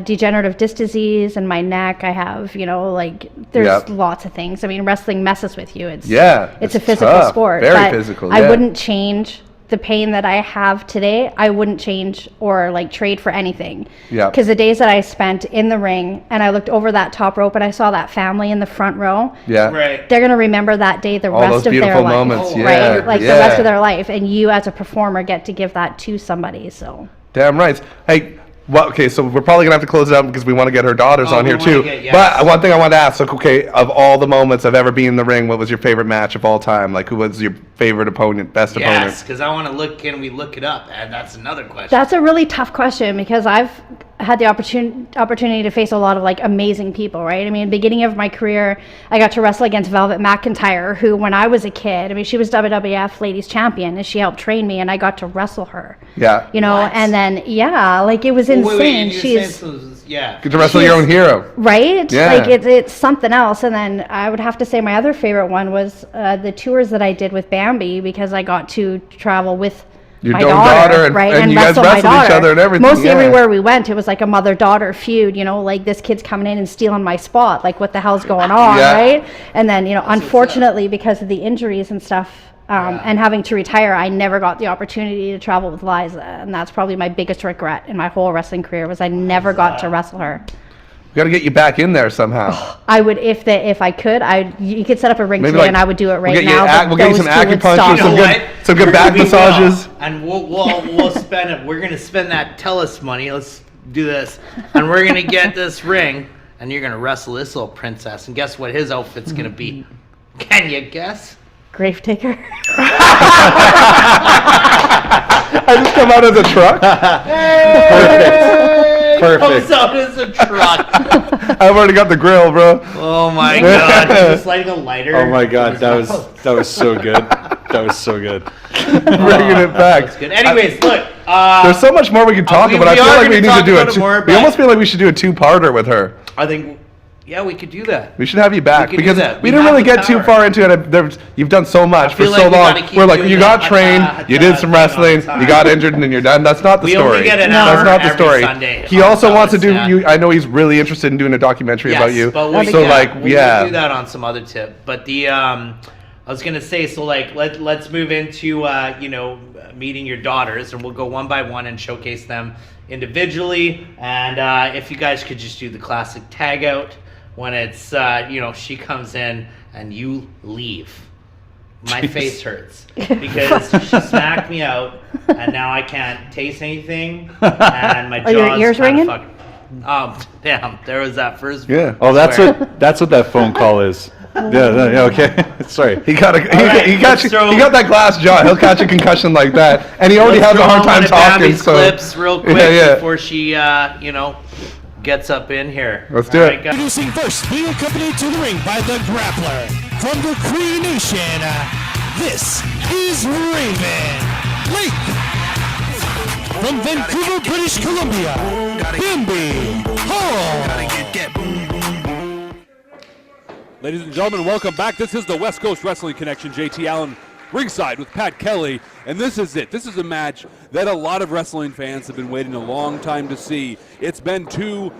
degenerative disc disease in my neck. I have there's Yep. lots of things. I mean, wrestling messes with you. It's Yeah, it's a it's physical tough. sport. Very but physical, I yeah. wouldn't change the pain that I have today, I wouldn't change or like trade for anything. Yeah. Because the days that I spent in the ring and I looked over that top rope and I saw that family in the front row, Yeah. Right. they're gonna remember that day the All rest those of their beautiful life. moments. Oh, Yeah. Right? Like the rest of their life. And you as a performer get to give that to somebody. So Damn right. Hey, well, okay, so we're probably gonna have to close it out because we want to get her daughters Oh, on we here wanna too. get- yes. But one thing I wanted to ask, like, okay, of all the moments of ever being in the ring, what was your favorite match of all time? Like, who was your favorite opponent, best Yes, opponent? because I want to look. Can we look it up? And that's another question. that's a really tough question because I've had the opportunity to face a lot of like amazing people, right? I mean, beginning of my career, I got to wrestle against Velvet McIntyre, who when I was a kid, I mean, she was WWF Ladies Champion and she helped train me and I got to wrestle her. Yeah. You know, What? and then yeah, like it was Oh, insane. and you're She's saying so- yeah. Get to wrestle your own hero. right? Yeah. Like it's something else. And then I would have to say my other favorite one was the tours that I did with Bambi because I got to travel with Your my own daughter, daughter and- right? and you guys wrestle my wrestled each daughter. other and everything, Mostly yeah. everywhere we went, it was like a mother-daughter feud. You know, like this kid's coming in and stealing my spot. Like what the hell's going on, Yeah. right? And then unfortunately, because of the injuries and stuff. And having to retire, I never got the opportunity to travel with Liza, and that's probably my biggest regret in my whole wrestling career was I never got to wrestle her. We got to get you back in there somehow. I would if I could. You could set up a ring Maybe today, like- and I would do it right we'll get you now. ac- but we'll get you those some two would acupuncture, stop some me. good- some good back We will. massages. And we'll spend it. We're gonna spend that TELUS money. Let's do this, and we're gonna get this ring, and you're gonna wrestle this little princess. And guess what his outfit's gonna be? Can you guess? Gravedigger. I just come out as a truck. Comes out as a truck. I've already got the grill, bro. Oh my god! Just lighting a lighter. Oh my God, that was so good. That was so good. Bringing it back. That's good. Anyways, look. There's so much more we could talk we- about. I we feel are like we gonna need to talk do about it more, we but- almost feel like we should do a two-parter with her. I think, yeah, we could do that. We should have you back We could do because that. we We didn't have really the get too power. far into it. You've done so much for feel so like we long. gotta keep We're like, doing you the got hata, trained, you did hata some thing all the wrestling, time. you got injured, and then you're done. That's not the We story. only get an That's hour not the every story. Sunday He on also wants to do. Telus, I know he's really interested in doing a documentary about you. But we, So yeah, like, we'll yeah. do that on some other tip. But the I was gonna say, so like let's move into meeting your daughters, and we'll go one by one and showcase them individually. And if you guys could just do the classic tag out when it's she comes in and you leave. My face hurts because she smacked me out, and now I can't taste anything, and my Are your jaw's ears kinda ringing? fucked. Damn! There was that first. Yeah. Oh, that's swear. what that phone call is. Yeah, okay. Sorry. He got right, he got you. let's throw- He got that glass jaw. He'll catch a concussion like that, and he already Let's has a throw hard on time one of talking. Bambi's So clips real quick yeah. before she, gets up in here. Let's do All it. right, guys. Introducing first, being accompanied to the ring by the Grappler. From the Cree Nation, this is Raven Lake. From Vancouver, British Columbia, Bambi Hall. Ladies and gentlemen, welcome back. This is the West Coast Wrestling Connection. JT Allen ringside with Pat Kelly, and this is it. This is a match that a lot of wrestling fans have been waiting a long time to see. It's been two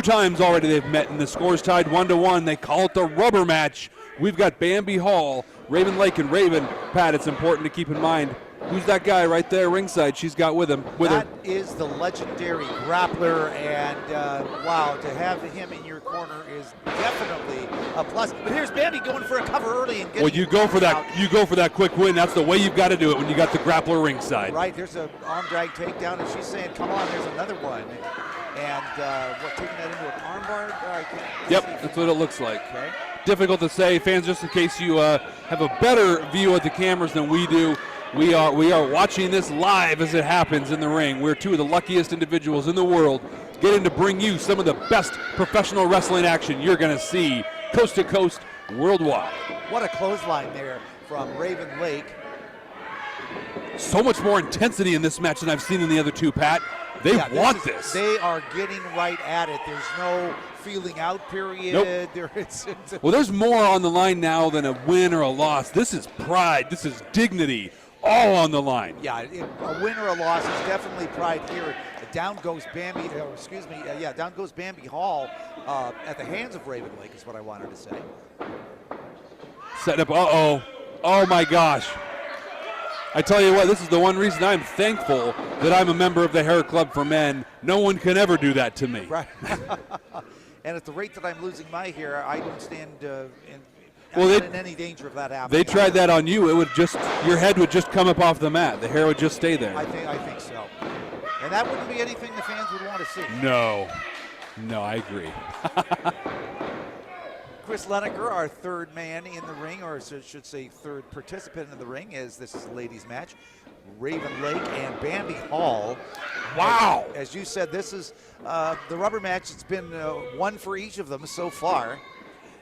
times already they've met, and the score's tied 1-1. They call it the rubber match. We've got Bambi Hall, Raven Lake, and Raven. Pat, it's important to keep in mind, who's that guy right there ringside she's got with her? That is the legendary grappler, and wow, to have him in your corner is definitely a plus. But here's Bambi going for a cover early and getting. Well, you go for that. out. You go for that quick win. That's the way you've got to do it when you got the grappler ringside. Right, there's a arm drag takedown, and she's saying, "Come on, there's another one." And taking that into an armbar? Yep, that's what it looks like. Okay. Difficult to say, fans. Just in case you have a better view at the cameras than we do, we are watching this live as it happens in the ring. We're two of the luckiest individuals in the world getting to bring you some of the best professional wrestling action you're going to see, coast to coast, worldwide. What a clothesline there from Raven Lake. So much more intensity in this match than I've seen in the other two, Pat. They want this. They are getting right at it. There's no feeling out period. Nope. It's Well, there's more on the line now than a win or a loss. This is pride. This is dignity, all on the line. Yeah, a win or a loss is definitely pride here. Down goes Bambi, down goes Bambi Hall at the hands of Raven Lake is what I wanted to say. Setting up, oh my gosh. I tell you what, this is the one reason I'm thankful that I'm a member of the Hair Club for Men. No one can ever do that to me. Right. And at the rate that I'm losing my hair, I don't stand Well, not in any danger of that happening. They tried that on you. It would just, your head would just come up off the mat. The hair would just stay there. I think so. And that wouldn't be anything the fans would want to see. No, I agree. Chris Lineker, our third man in the ring, or I should say third participant in the ring, as this is a ladies' match. Raven Lake and Bambi Hall. Wow. As you said, this is the rubber match. It's been one for each of them so far.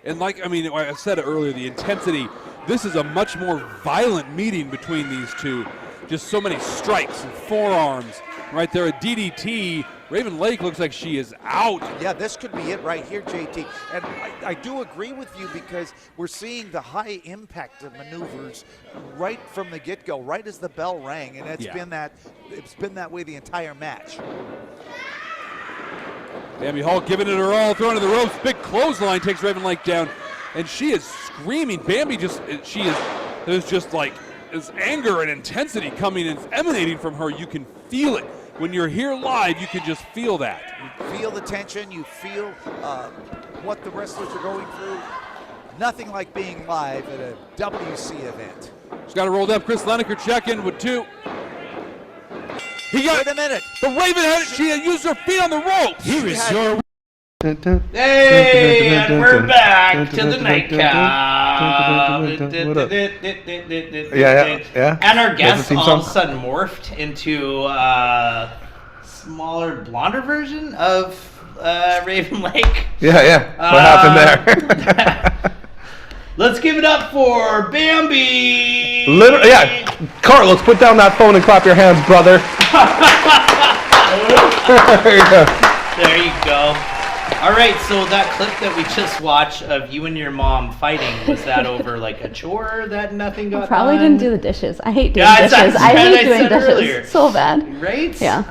And like I said it earlier, the intensity, this is a much more violent meeting between these two. Just so many strikes and forearms. Right there, a DDT. Raven Lake looks like she is out. Yeah, this could be it right here, JT. And I do agree with you because we're seeing the high impact of maneuvers right from the get-go, right as the bell rang, and it's been that way the entire match. Bambi Hall giving it her all, throwing to the ropes. Big clothesline takes Raven Lake down, and she is screaming. Bambi there's just like this anger and intensity coming and emanating from her. You can feel it. When you're here live, you can just feel that. You feel the tension, you feel what the wrestlers are going through. Nothing like being live at a WC event. She's got it rolled up. Chris Lineker check in with two. He got Wait a minute. The Raven had it. She had used her feet on the ropes. Here is your Hey, and we're back to the nightcap. Yeah. And our That's guest the theme all of a song. sudden morphed into a smaller, blonder version of Raven Lake. Yeah. What happened there? Let's give it up for Bambi. Yeah. Carlos, put down that phone and clap your hands, brother. There you go. There you go. All right, so that clip that we just watched of you and your mom fighting, was that over like a chore that nothing got Probably done? didn't do the dishes. I hate doing Yeah, dishes. I hate doing dishes earlier. so bad. Right? Yeah.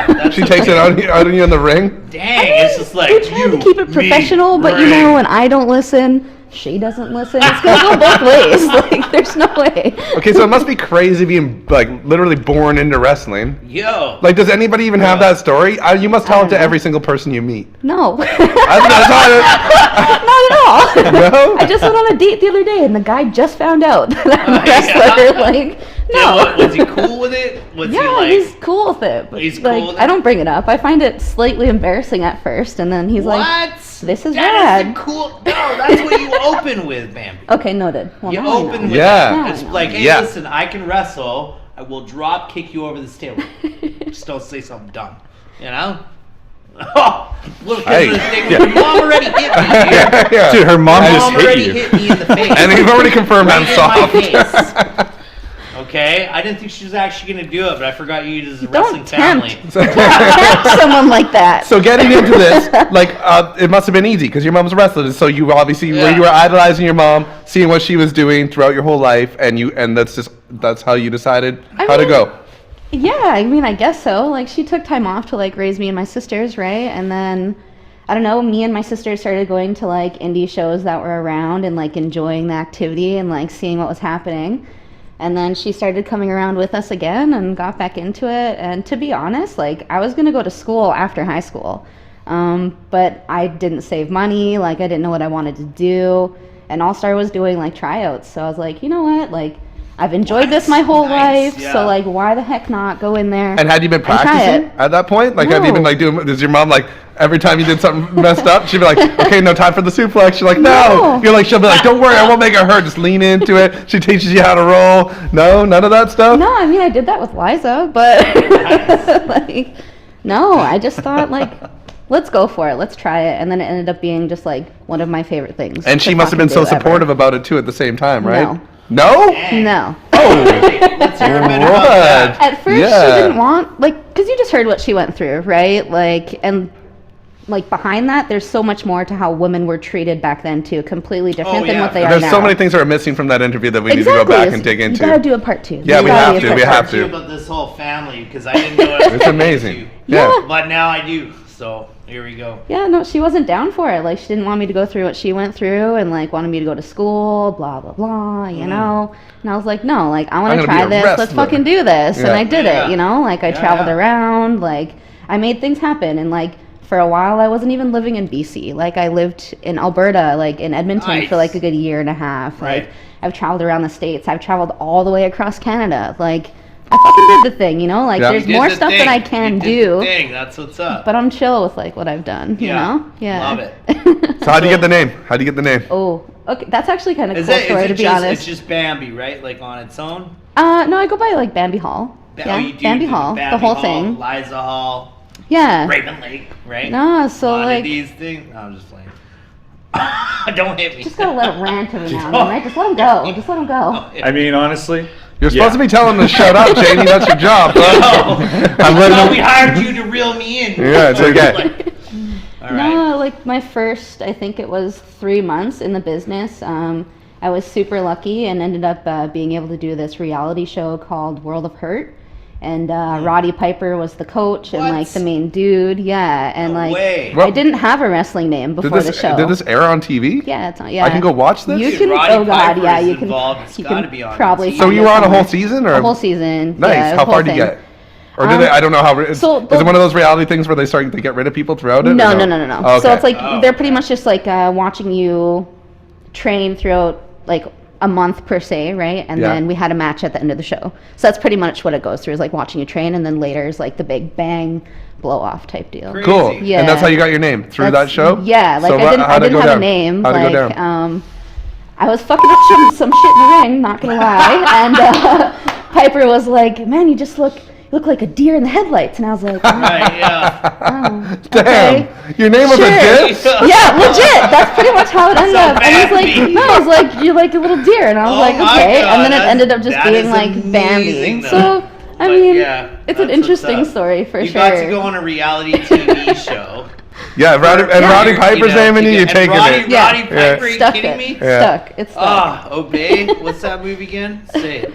That's She takes it out on you in the ring. Dang, it's just like We try to keep it professional, but you know, when I don't listen, she doesn't listen. It's gonna go both ways. Like, there's no way. Okay, so it must be crazy being like literally born into wrestling. Yo. Like, does anybody even have that story? You must tell it to every single person you meet. No. That's not it. Not at all. No? I just went on a date the other day, and the guy just found out that I'm a wrestler. Like, no. Yeah, what, was he cool with it? Was he like, he's cool with it. But He's like, cool with it? I don't bring it up. I find it slightly embarrassing at first, and then he's what? like, "This is That is rad." the cool. No, that's what you open with, Bambi. Okay, noted. Well, You now I know. open with Yeah. that. It's like, hey, Yeah. listen, I can wrestle. I will drop kick you over this table. Just don't say something dumb. You know? Oh, look at Hey, this thing. yeah. Your mom already hit me, dude. Yeah. Dude, her mom Your just mom already hit you. hit me in the face. And you've already confirmed Right I'm in my soft. face. Okay? I didn't think she was actually going to do it, but I forgot you as a Don't wrestling family. tempt someone like that. So getting into this, like, it must have been easy because your mom's a wrestler. So you obviously you were idolizing your mom, seeing what she was doing throughout your whole life, and that's how you decided how to go. Yeah, I mean, I guess so. Like, she took time off to, like, raise me and my sisters, right? And then, I don't know, me and my sisters started going to, like, indie shows that were around and, like, enjoying the activity and, like, seeing what was happening. And then she started coming around with us again and got back into it. And to be honest, like, I was going to go to school after high school. But I didn't save money. Like, I didn't know what I wanted to do. And All-Star was doing, like, tryouts. So I was like, you know what? Like, I've enjoyed this my whole life. Yeah. So, like, why the heck not go in there? And had you been try practicing it? at that point? Like, have you been No. like doing? Does your mom like every time you did something messed up, she'd be like, "Okay, no time for the suplex." You're like, "No." No. You're like, she'll be like, "Don't worry, I won't make it hurt. Just lean into it." She teaches you how to roll. No, none of that stuff. No, I mean, I did that with Liza, but, like, no, I just thought, like, let's go for it. Let's try it. And then it ended up being just, like, one of my favorite things. And she to must have been so fucking do supportive ever. about it too at the same time, right? No. No? No. Let's hear a bit about that. At first, she didn't want, like, because you just heard what she went through, right? Like, and, like, behind that, there's so much more to how women were treated back then, too. Completely different than what they are There's now. so many things that are missing from that interview that we need to go back and dig into. You gotta do a part two. Yeah, You we gotta have do a to. We part have About to. this whole family because I didn't know it. It's amazing. Yeah. But now I do. So Here we go. Yeah, no, she wasn't down for it. Like, she didn't want me to go through what she went through and, like, wanted me to go to school, blah, blah, blah, you know? And I was like, no, like, I want to try this. Let's fucking do this. And I did it, you know? Like, I traveled around. Like, I made things happen. And, like, for a while, I wasn't even living in BC. Like, I lived in Alberta, like, in Edmonton for, like, a good year and a half. Right. Like, I've traveled around the States. I've traveled all the way across Canada. Like, I fucking did the thing, you know? Like, there's more stuff that I can do. That's what's up. But I'm chill with, like, what I've done, you know? Yeah. Love it. So how'd you get the name? How'd you get the name? Oh, okay. That's actually kind of cool story, to be honest. It's just Bambi, right? Like, on its own? No, I go by, like, Bambi Hall. Bambi Hall, Bambi the whole Hall, thing. Liza Hall. Yeah. Raven Lake, right? No, so, like... these things. No, I'm just playing. Don't hit me. Just gotta let it rant every now and then, right? Just let him go. Just let him go. I mean, honestly, You're supposed to be telling them to shut up, Jamie. That's your job. We hired you to reel me in. Yeah, it's okay. All right. No, like, my first, I think it was 3 months in the business. I was super lucky and ended up being able to do this reality show called World of Hurt. And Roddy Piper was the coach and, like, the main dude. Yeah, and, like, I didn't have a wrestling name before the show. Did this air on TV? Yeah, it's on. Yeah, I can go watch this. You can. Roddy Oh God, Piper yeah, is you can. involved. It's You gotta can be on probably. TV. So you were on a whole season, or a whole season? Nice. Yeah, How the far whole did you thing. get? Or do they? I don't know how. Is so it one of those reality things where they get rid of people throughout it? No, or no. Oh, So okay. it's like they're pretty much just like watching you train throughout like a month per se, right? And then we had a match at the end of the show. So that's pretty much what it goes through, is like watching you train, and then later is like the big bang blow off type deal. Crazy. Cool. Yeah. And that's how you got your name through that show. Yeah, like So I didn't go have down? a name. How'd it like go down? I was fucking up some shit in the ring, not gonna lie. And Piper was like, "Man, you just look like a deer in the headlights," and I was like, Right, yeah. oh, Damn. okay. Your name was Sure. a diff? Yeah, legit. That's pretty much how it ended So up. And he's like, Bambi. no, I was like, you're like a little deer, and I was Oh like, my okay. God, And then it ended up just that being is like amazing, Bambi. though. So I But mean, yeah, it's that's an what's interesting up. story for You sure. got to go on a reality TV show. Yeah, Roddy Piper's name in you, you're taking it. Yeah. Roddy Piper, are you Stuck kidding it. me? Yeah. Stuck. It's stuck. Ah, Obey. What's that movie again? Say it.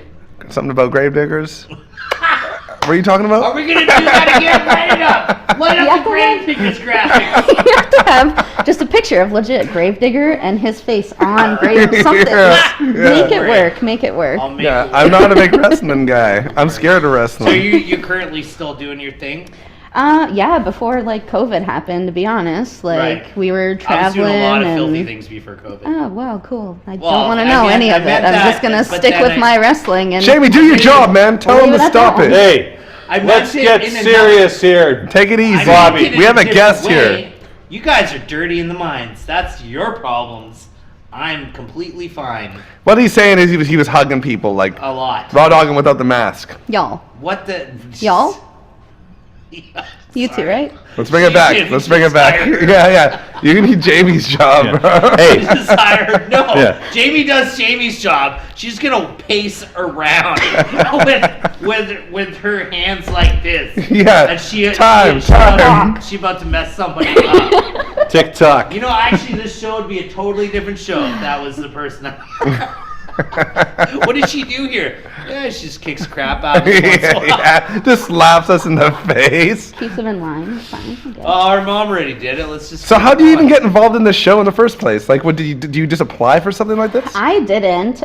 Something about gravediggers? What are you talking about? Are we gonna do that again? Light it up! Light You up have the to have- Grave Diggers graphics! You have to have just a picture of legit Gravedigger and his face on grave something. Yeah. Make it work. Make it work. I'll make Yeah, it I'm not a big wrestling guy. I'm scared of So wrestling. you currently still doing your thing? Yeah, before like COVID happened, to be honest, like Right. we were I was traveling doing a lot of and. filthy things before COVID. Oh wow, cool! I Well, don't want to I know meant- any I of it. meant I'm that, just gonna but stick then with I- my wrestling and. Jamie, do your job, man. Tell him leave to it at stop that. it. Hey, I let's meant it get in serious here. Take it I easy. meant Bobby, it in we have a different guest way. here. You guys are dirty in the minds. That's your problems. I'm completely fine. What he's saying is he was hugging people, like A lot. raw dogging without the mask. Y'all, What the? y'all, Yeah, you too, sorry. right? Let's bring it back. Jamie's Let's bring it back. tired. Yeah. You need Jamie's job, bro. Hey, She's hired. No, Yeah. Jamie does Jamie's job. She's gonna pace around with her hands like this. Yeah. And she Time. She about to mess somebody up. TikTok. You know, actually, this show would be a totally different show if that was the person. What did she do here? Yeah, she just kicks crap out. Of us once in a while. Yeah. Just slaps us in the face. Keeps them in line. It's fine. I guess. Oh, our mom already did it. Let's just. So keep how do you even going. get involved in this show in the first place? Like, what did you just apply for something like this? I didn't.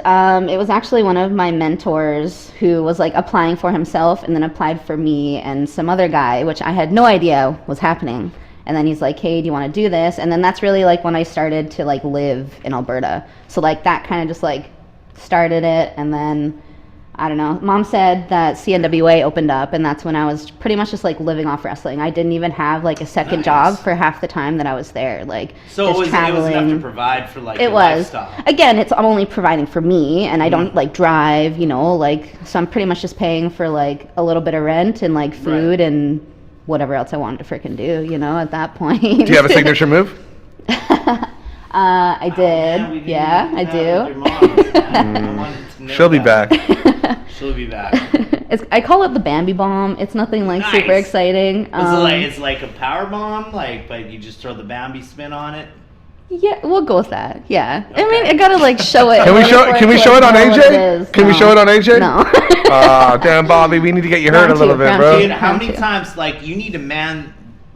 It was actually one of my mentors who was like applying for himself and then applied for me and some other guy, which I had no idea was happening. And then he's like, "Hey, do you want to do this?" And then that's really like when I started to like live in Alberta. So like that kind of just like started it. And then I don't know. Mom said that CNWA opened up, and that's when I was pretty much just like living off wrestling. I didn't even have like a second job for half the time that I was there. Like So just it was traveling. enough to provide for like It your was. lifestyle. Again, I'm only providing for me, and I don't like drive, you know, like, so I'm pretty much just paying for like a little bit of rent and like food and whatever else I wanted to freaking do, you know, at that point. Do you have a signature move? I did. Man, we didn't Yeah, even I have your do. moms, man. I wanted to know She'll be that. back. She'll be back. I call it the Bambi bomb. It's nothing like super Nice. exciting. It's like a power bomb, like, but you just throw the Bambi spin on it. Yeah, we'll go with that. Yeah. I Okay. mean, I gotta like show it. Can we in show? order Can for we to, show it like, on know what it AJ? is. Can we No. show it on AJ? No. Oh, damn, Bobby, we need to get you hurt a Round little two, bit, round bro. two. Dude, how Round many two. times, like, you need to man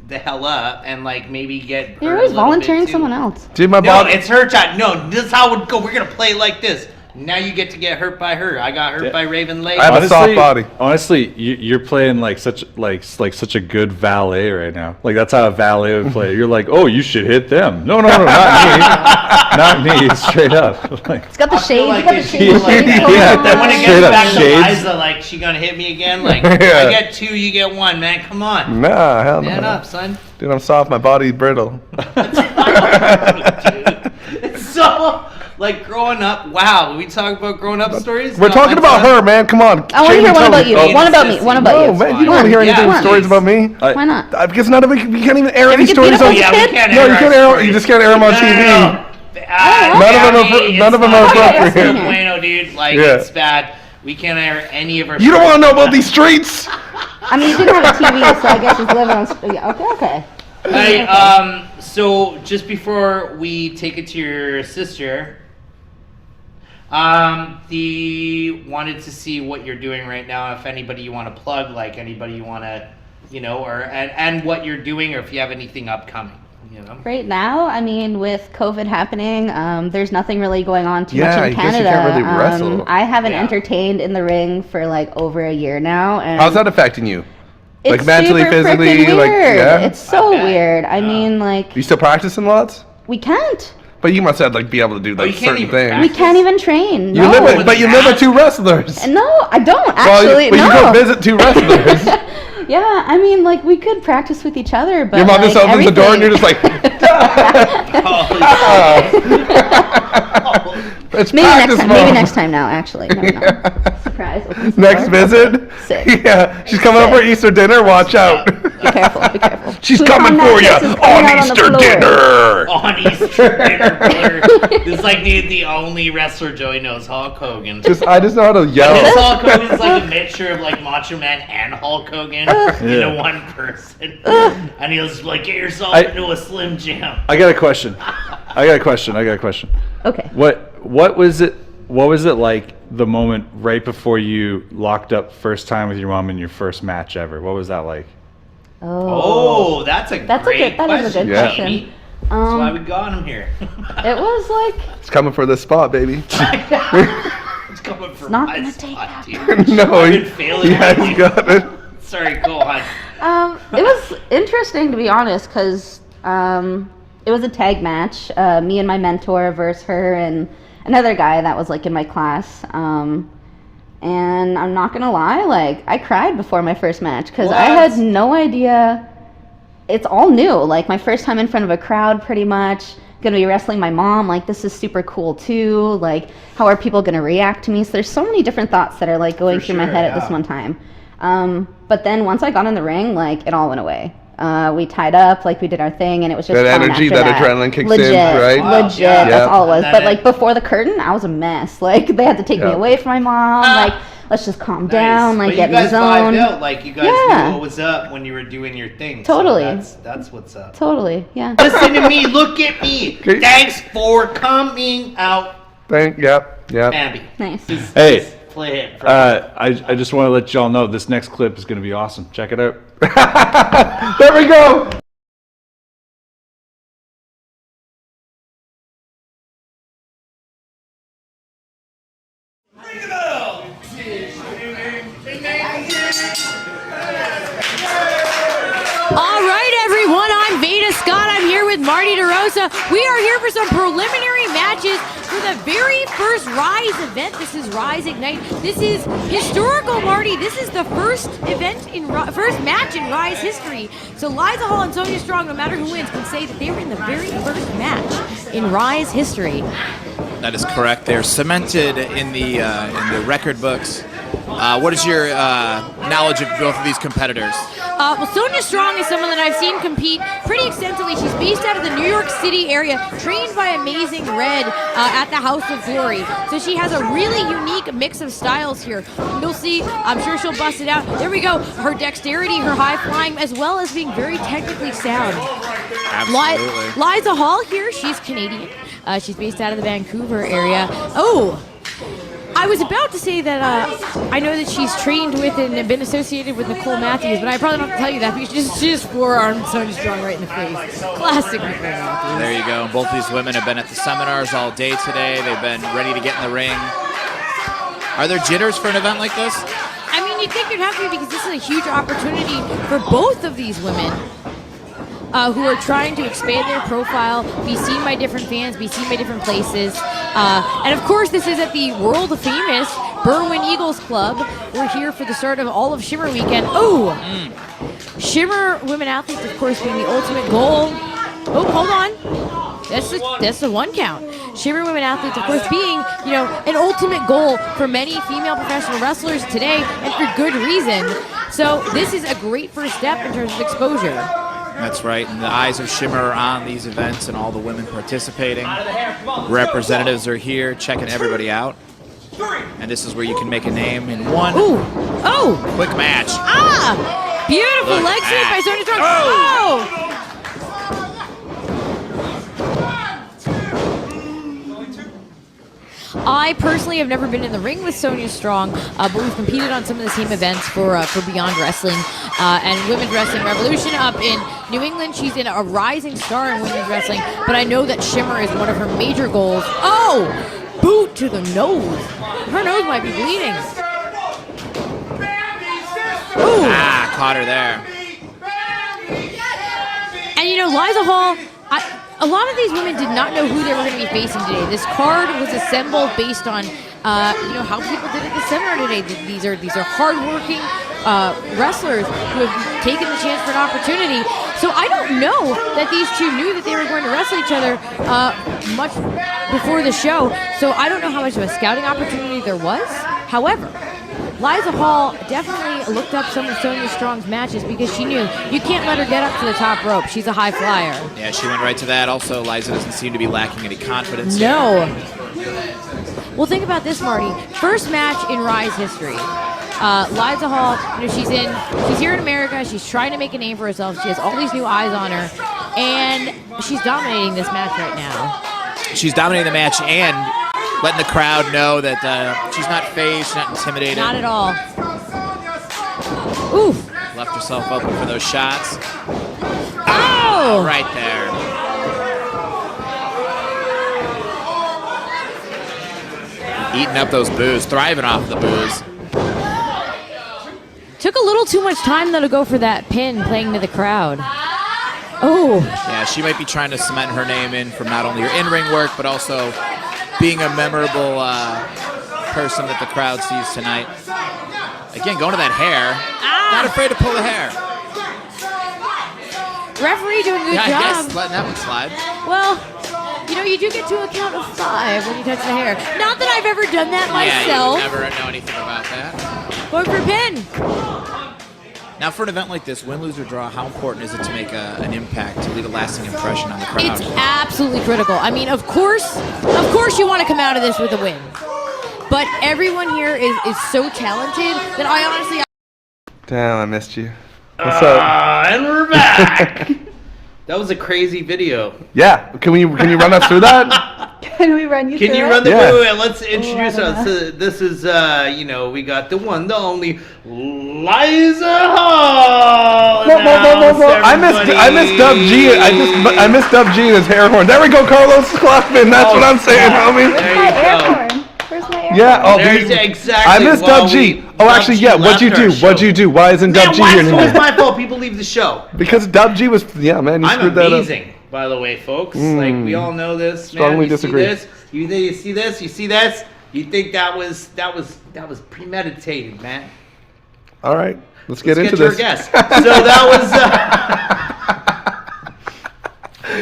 the hell up and like maybe get. You're hurt always a little bit, volunteering too. someone else. Dude, my No, body. it's her time. No, this is how it would go. We're gonna play it like this. Now you get to get hurt by her. I got hurt by Raven Lake. I have a soft body. Honestly, you're playing like such a good valet right now. Like that's how a valet would play. You're like, oh, you should hit them. No, not me, not me. Straight up. Like, It's got the shades. like You got the it should shades. be like that. Yeah, Then when it straight gets up back to shades. Liza, like she gonna hit me again. Like Yeah. I get 2, you get 1, man. Come on. Nah, hell no. Man up, son. Dude, I'm soft. My body's brittle. Dude. It's so like growing up. Wow, we talk about growing up stories. We're No, talking about son- her, man. Come on. I want to Jamie, hear one tell about me. you. Oh, One about me. One about No, you. man, you don't want to hear Yeah, any stories please. about me. Why not? Because none of it, you can't even air any get beat stories up on. as a Yeah, kid? we can't No, air you our can't air. stories. You just can't air them on No, TV. no, no. None of them are appropriate. It's no bueno, dude. Like Yeah. it's bad. We can't air any of our. You don't stories. want to know about these streets. I mean, you didn't have a TV, so I guess it's living on. Yeah, okay. Hey, so just before we take it to your sister, the wanted to see what you're doing right now. If anybody you want to plug, like anybody you want to, or and what you're doing, or if you have anything upcoming, Right now, I mean, with COVID happening, there's nothing really going on too much Yeah, in I guess you Canada. can't really wrestle. I haven't Yeah. entertained in the ring for like over a year now, and How's that affecting you? it's like mentally, super physically, frickin' like, weird. yeah? It's so I bet. weird. I mean, like You still practicing lots? we can't. But you must have like be able to do you like can't certain even things. practice. We can't even train. You no. live with, but you live with 2 wrestlers. No, I don't Well, actually. but no. you go visit 2 wrestlers. Yeah, I mean, like we could practice with each other, but Your mom like, just opens the door and you're just like, it's maybe practice, next time. Mom. Maybe next time now. Actually, no. Surprise. opens the Next door. visit? Sick. Yeah, she's coming over Easter dinner. Watch out. Be careful. Be careful. She's Food coming for you contact is coming on out the Easter floor. dinner. on Easter dinner. This is like the only wrestler Joey knows, Hulk Hogan. I just know how to His yell. Hulk Hogan's like a mixture of like Macho Man and Hulk Hogan into one person. And he was like, get yourself into a Slim Jim. I got a question. I got a question. Okay. What was it like the moment right before you locked up first time with your mom in your first match ever? What was that like? Oh, that's a That great is a question. good Yeah. question. Jamie. That's why we got him here. It was like It's coming for this spot, baby. It's coming from not my gonna take spot, that. dude. No, I've been failing. yeah, you got it. Sorry, go on. it was interesting to be honest, because it was a tag match. Me and my mentor versus her and another guy that was like in my class. And I'm not gonna lie, like I cried before my first match because I What? had no idea. It's all new. Like my first time in front of a crowd, pretty much. Gonna be wrestling my mom. Like this is super cool too. Like how are people gonna react to me? So there's so many different thoughts that are like going For through my sure, head at this yeah. one time. But then once I got in the ring, like it all went away. We tied up, like we did our thing, and it was just That fun energy, after that adrenaline kicks in, legit, right? Wow, Legit, yeah. that's all it was. And But then like before the curtain, I was a mess. Like they had to take me Yeah. away from my mom. Like let's just calm down, like But get you in the guys vibed zone. out, like you guys Yeah. knew what was up when you were doing your thing. Totally. So that's what's up. Totally, yeah. Listen to me, look at me. Okay. Thanks for coming out, Yep. Bambi. Nice. Just play it. Bro. I just want to let y'all know this next clip is going to be awesome. Check it out. There we go. All right, everyone, I'm Veda Scott. I'm here with Marty DeRosa. We are here for some preliminary matches for the very first Rise event. This is Rise Ignite. This is historical, Marty. This is the first first match in Rise history. So Liza Hall and Sonya Strong, no matter who wins, can say that they were in the very first match in Rise history. That is correct. They're cemented in the record books. What is your knowledge of both of these competitors? Well, Sonya Strong is someone that I've seen compete pretty extensively. She's based out of the New York City area, trained by Amazing Red at the House of Glory. So she has a really unique mix of styles here. You'll see, I'm sure she'll bust it out. There we go. Her dexterity, her high flying, as well as being very technically sound. Absolutely. Liza Hall here, she's Canadian. She's based out of the Vancouver area. Oh! I was about to say that I know that she's trained with and been associated with Nicole Matthews, but I probably don't have to tell you that because she just forearmed Sonya Strong right in the face. Classic Nicole Matthews. There you go. Both these women have been at the seminars all day today. They've been ready to get in the ring. Are there jitters for an event like this? I mean, you'd think there'd have to be because this is a huge opportunity for both of these women who are trying to expand their profile, be seen by different fans, be seen by different places. And of course, this is at the world famous Berwyn Eagles Club. We're here for the start of all of Shimmer Weekend. Oh! Shimmer women athletes, of course, being the ultimate goal. Oh, hold on. That's the one count. Shimmer women athletes, of course, being, an ultimate goal for many female professional wrestlers today, and for good reason. So this is a great first step in terms of exposure. That's right, and the eyes of Shimmer are on these events and all the women participating. Representatives are here checking everybody out. And this is where you can make a name in one quick match. Beautiful leg sweep by Sonya Strong. Oh! I personally have never been in the ring with Sonya Strong, but we've competed on some of the same events for Beyond Wrestling and Women's Wrestling Revolution up in New England. She's in a rising star in women's wrestling, but I know that Shimmer is one of her major goals. Oh! Boot to the nose. Her nose might be bleeding. Ooh. Caught her there. And Liza Hall, a lot of these women did not know who they were going to be facing today. This card was assembled based on, how people did at the seminar today. These are hardworking wrestlers who have taken the chance for an opportunity. So I don't know that these two knew that they were going to wrestle each other much before the show. So I don't know how much of a scouting opportunity there was. However, Liza Hall definitely looked up some of Sonya Strong's matches because she knew you can't let her get up to the top rope. She's a high flyer. Yeah, she went right to that. Also, Liza doesn't seem to be lacking any confidence. No. Well, think about this, Marty. First match in Rise history. Liza Hall, she's here in America. She's trying to make a name for herself. She has all these new eyes on her, and she's dominating this match right now. She's dominating the match and letting the crowd know that she's not phased, she's not intimidated. Not at all. Ooh. Left herself open for those shots. Oh! Right there. Eating up those boos, thriving off the boos. Took a little too much time, though, to go for that pin, playing to the crowd. Oh. Yeah, she might be trying to cement her name in from not only her in-ring work, but also being a memorable person that the crowd sees tonight. Again, going to that hair. Not afraid to pull the hair. Referee doing a good job. I guess letting that one slide. Well, you do get to a count of 5 when you touch the hair. Not that I've ever done that myself. Yeah, you never know anything about that. Going for a pin. Now, for an event like this, win, lose, or draw, how important is it to make an impact, to leave a lasting impression on the crowd? It's absolutely critical. I mean, of course you want to come out of this with a win. But everyone here is so talented that I honestly... Damn, I missed you. What's up? And we're back. That was a crazy video. Yeah, can you run us through that? Can we run you through it? Can you run the wait, let's introduce Ooh, us. This is, we got the one, the only Liza Hall. I missed Dub G. I missed Dub G and his hair horn. There we go, Carlos Clockman. That's what I'm saying, homie. There you go. Where's my air Yeah, horn? There's exactly. I missed Dub G. Oh, actually, yeah. What'd you do? What'd you do? Why isn't Dub G here It was anymore? my fault. People leave the show. Because Dub G was, yeah, man, you I'm screwed that up. amazing, by the way, folks. Like, we all know this. Strongly man. You disagree. See this? You see this? You see this? You think that was premeditated, man? All right, let's get into your this. guess. So that was.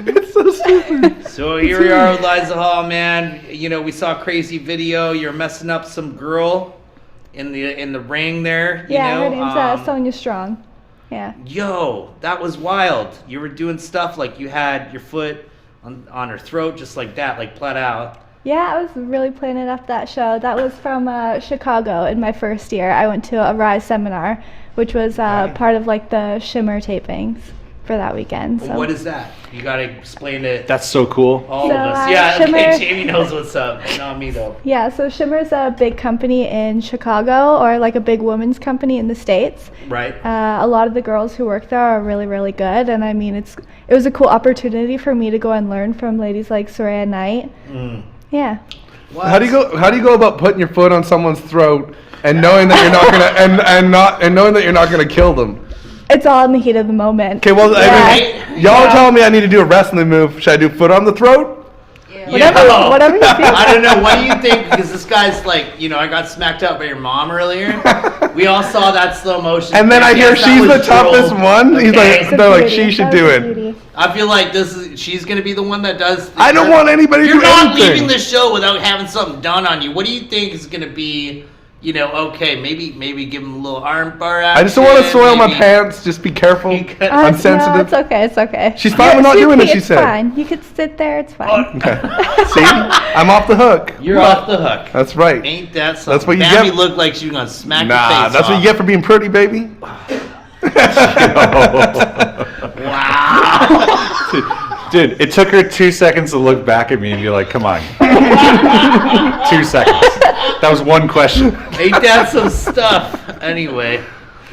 It's so stupid. So here we are with Liza Hall, man. We saw a crazy video. You're messing up some girl in the ring there. Her name's Sonya Strong. Yeah. Yo, that was wild. You were doing stuff like you had your foot on her throat, just like that, like flat out. Yeah, I was really planning up that show. That was from Chicago in my first year. I went to a Rise seminar, which was part of like the Shimmer tapings. for that weekend. So. What is that? You gotta explain it. That's so cool. All So, of us. Yeah, Shimmer- okay, Jamie knows what's up. Not me though. Yeah, so Shimmer's a big company in Chicago, or like a big women's company in the States. Right. A lot of the girls who work there are really, really good, and I mean, it was a cool opportunity for me to go and learn from ladies like Soraya Knight. Yeah. What? How do you go about putting your foot on someone's throat and knowing that you're not gonna and knowing that you're not gonna kill them? It's all in the heat of the moment. Okay, well, Yeah. I mean, y'all are telling me I need to do a wrestling move. Should I do foot on the throat? Whatever you feel. I don't know. What do you think? Because this guy's like, I got smacked out by your mom earlier. We all saw that slow motion. And then I hear Yes, that she's was the toughest droll. one. He's Okay. like, they're like, she should do it. I feel like she's gonna be the one that does. I don't want anybody to You're do not anything. leaving the show without having something done on you. What do you think is gonna be? Okay, maybe give him a little arm bar action. I just don't want to soil my maybe- pants. Just be careful. I'm No, sensitive. it's okay. She's fine with not doing it, she it's said. fine. You could sit there, it's fine. Okay. See? I'm off the hook. You're off the hook. That's right. Ain't that something? That's what you Bambi get. looked like she was gonna smack your Nah, face that's what you get for being pretty, baby. Dude, it took her 2 seconds to look back at me and be like, come on. 2 seconds. That was one question. Ain't that some stuff? Anyway,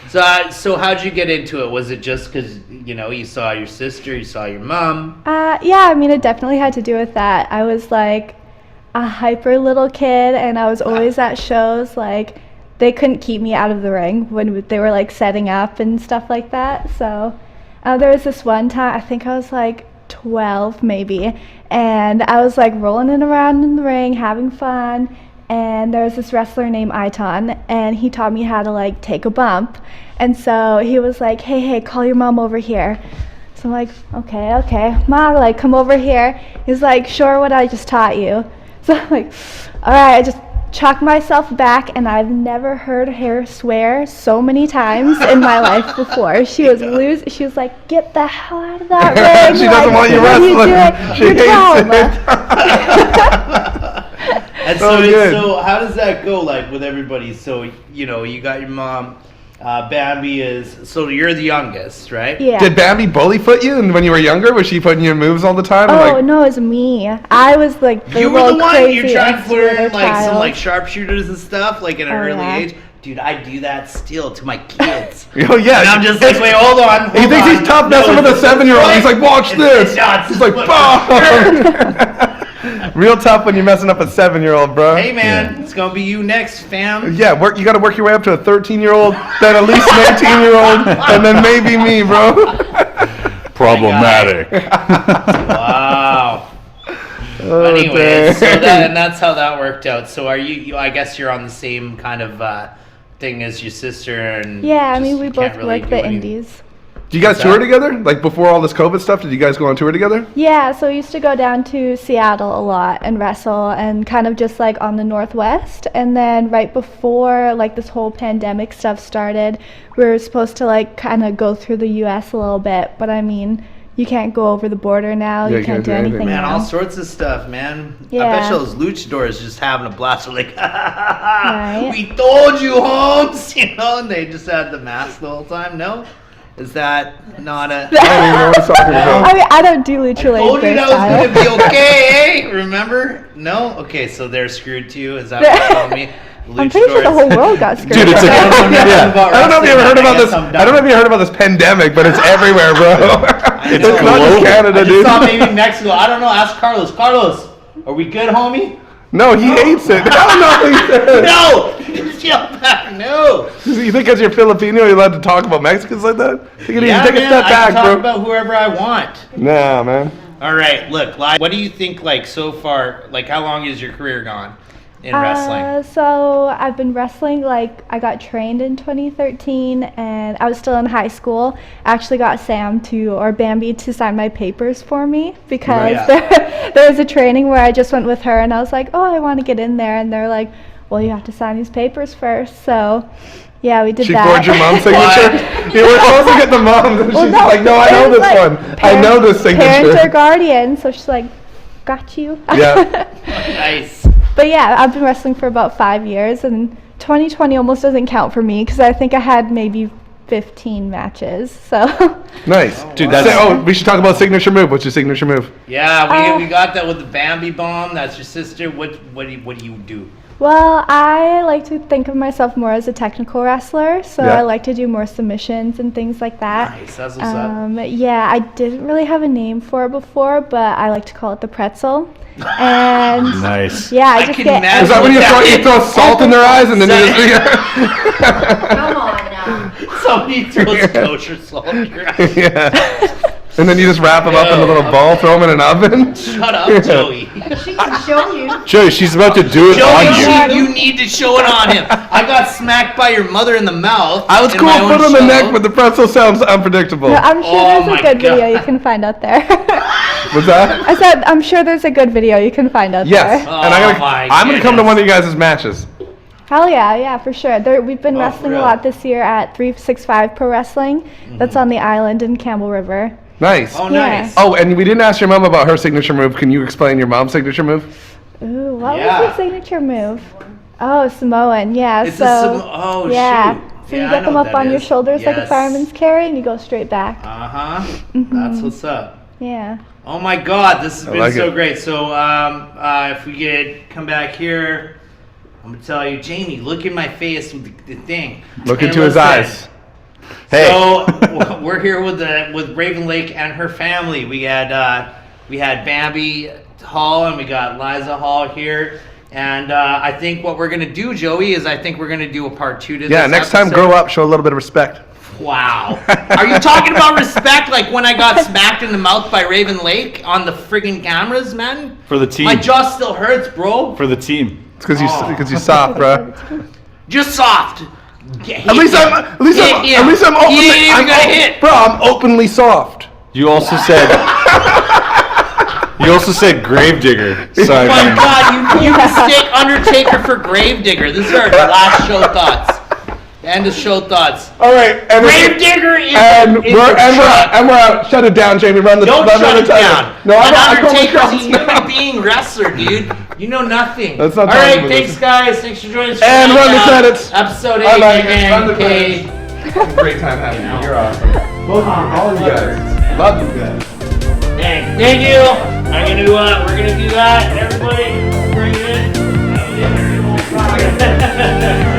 so how'd you get into it? Was it just because you saw your sister, you saw your mom? Yeah, I mean, it definitely had to do with that. I was like a hyper little kid, and I was always at shows. Like, they couldn't keep me out of the ring when they were like setting up and stuff like that. So there was this one time, I think I was like 12 maybe, and I was like rolling it around in the ring, having fun. And there was this wrestler named Iton, and he taught me how to like take a bump. And so he was like, hey, call your mom over here. So I'm like, okay, Ma, like, come over here. He's like, sure, what I just taught you. So I'm like, all right, I just chucked myself back, and I've never heard her swear so many times in my life before. She was she was like, get the hell out of that ring. She doesn't want you what are wrestling. She You're hates dumb. And so how does that go, like, with everybody? So you got your mom. Bambi is, so you're the youngest, right? Yeah. Did Bambi bully foot you? And when you were younger, was she putting you in moves all the time? Oh, no, it was me. I was like the You were little the one. crazy You're trying to learn extroverted like some child. like sharpshooters and stuff, like at an early yeah. age. Dude, I do that still to my kids. Oh, yeah. And I'm just like, wait, hold on. He thinks he's tough messing with a 7-year-old. He's like, watch this. He's like, BOOM! Real tough when you're messing up a 7-year-old, bro. Hey, man, it's going to be you next, fam. Yeah, you got to work your way up to a 13-year-old, then at least an 18-year-old, and then maybe me, bro. Problematic. Wow. Oh, Anyway, so dang. that's how that worked out. So are you I guess you're on the same kind of thing as your sister, and Yeah, I mean, we can't both really work do the anything. indies. Do you guys tour together? Like, before all this COVID stuff, did you guys go on tour together? Yeah, so we used to go down to Seattle a lot and wrestle, and kind of just like on the Northwest. And then right before like this whole pandemic stuff started, we were supposed to like kind of go through the U.S. a little bit, but I mean, you can't go over the border now. Yeah, you can't do anything Man, now. all sorts of stuff, man. I Yeah. bet you those luchadors just having a blast. They're like, Right. we told you, Holmes, and they just had the mask the whole time. No? Is that not a... I don't even know what he's talking about. I mean, I don't do lucha told you libre that was style. going to be okay, eh? Remember? No? Okay, so they're screwed too. Is that what you're telling me? I'm pretty sure the whole world got screwed. Dude, it's up. I don't know if you ever heard about this. I guess I'm I don't know if you heard about this pandemic, but it's everywhere, bro. It's know. not just Canada, I just dude. saw maybe Mexico. I don't know. Ask Carlos. Carlos, are we good, homie? No, he hates it. I don't know what he said. No! Yell back, no! You think because you're Filipino, you're allowed to talk about Mexicans like that? Take it easy. Yeah, Take a man, step I back, can talk bro. about whoever I want. Nah, man. All right, look, what do you think, like, so far, like, how long is your career gone in wrestling? So I've been wrestling, like, I got trained in 2013, and I was still in high school. I actually got Bambi to sign my papers for me, because there was a training where I just went with her, and I was like, oh, I want to get in there, and they're like, well, you have to sign these papers first. So yeah, we did She that. forged your mom's signature? You were supposed to get the mom, and she's like, no, I know it was this like one. I know this Parent or signature. guardian, so she's like, got you. Yeah. Nice. But yeah, I've been wrestling for about 5 years, and 2020 almost doesn't count for me because I think I had maybe 15 matches. So Nice. Dude, we should talk about signature move. What's your signature move? Yeah, we got that with the Bambi bomb. That's your sister. What do you do? well, I like to think of myself more as a technical wrestler, so Yeah. I like to do more submissions and things like that. Nice. That's what's up. Yeah, I didn't really have a name for it before, but I like to call it the pretzel. And Nice. yeah, I I just can get imagine. Is that when you throw salt in their eyes and then you just... Come on now. Somebody throws kosher salt in your eyes. Yeah. And then you just wrap them up in a little ball, throw them in an oven. Shut up, Joey. She can show you. Joey, she's about to do it on you. Joey, you need to show it on him. I got smacked by your mother in the mouth. I was in cool my own foot on the show. neck, but the pretzel sounds unpredictable. No, I'm sure Oh there's my a good video God. you can find out there. What's that? I said I'm sure there's a good video you can find out Yes. there. And I'm gonna come to one of you guys' matches. Hell yeah, for sure. We've been wrestling a lot this year at 365 Pro Wrestling. That's on the island in Campbell River. Nice. Oh, Yeah. nice. Oh, and we didn't ask your mom about her signature move. Can you explain your mom's signature move? Ooh, what Yeah. was your signature move? Oh, Samoan. Yeah. It's so oh, yeah. shoot. So Yeah, you I get know them what up that on your is. shoulders like a Yes. fireman's carry, and you go straight back. Uh-huh. Mm-hmm. That's what's up. Yeah. Oh my God, this has been like so it. great. So if we could come back here, I'm gonna tell you, Jamie, look in my face with the thing. Look And into his listen. eyes. Hey. So we're here with Raven Lake and her family. We had Bambi Hall and we got Liza Hall here. And I think what we're gonna do, Joey, is I think we're gonna do a part 2 to this. Yeah, next time, episode. grow up, show a little bit of respect. Wow. Are you talking about respect like when I got smacked in the mouth by Raven Lake on the friggin' cameras, man? For the team. My jaw still hurts, bro. For the team. It's because you're soft, bro. Just soft. At least I'm openly. Bro, I'm openly soft. You also said. You also said Gravedigger. So Oh my I mean, God, you mistake Undertaker for Gravedigger. This is our last show thoughts. End of show thoughts. All right, and Gravedigger is we're out. Shut it down, Jamie. Run the. Don't run shut the it title. down. No, An I call my Undertaker's a shots now. human being wrestler, dude. You know nothing. Let's not All talk right, about thanks, this. guys. Thanks for joining us. And tonight, run the credits. Episode 8, I like it. man. Run the Okay. Great time having you. You're awesome. Both of you, all of you guys. Love you guys. Thank you. We're gonna do that. Everybody, bring it in.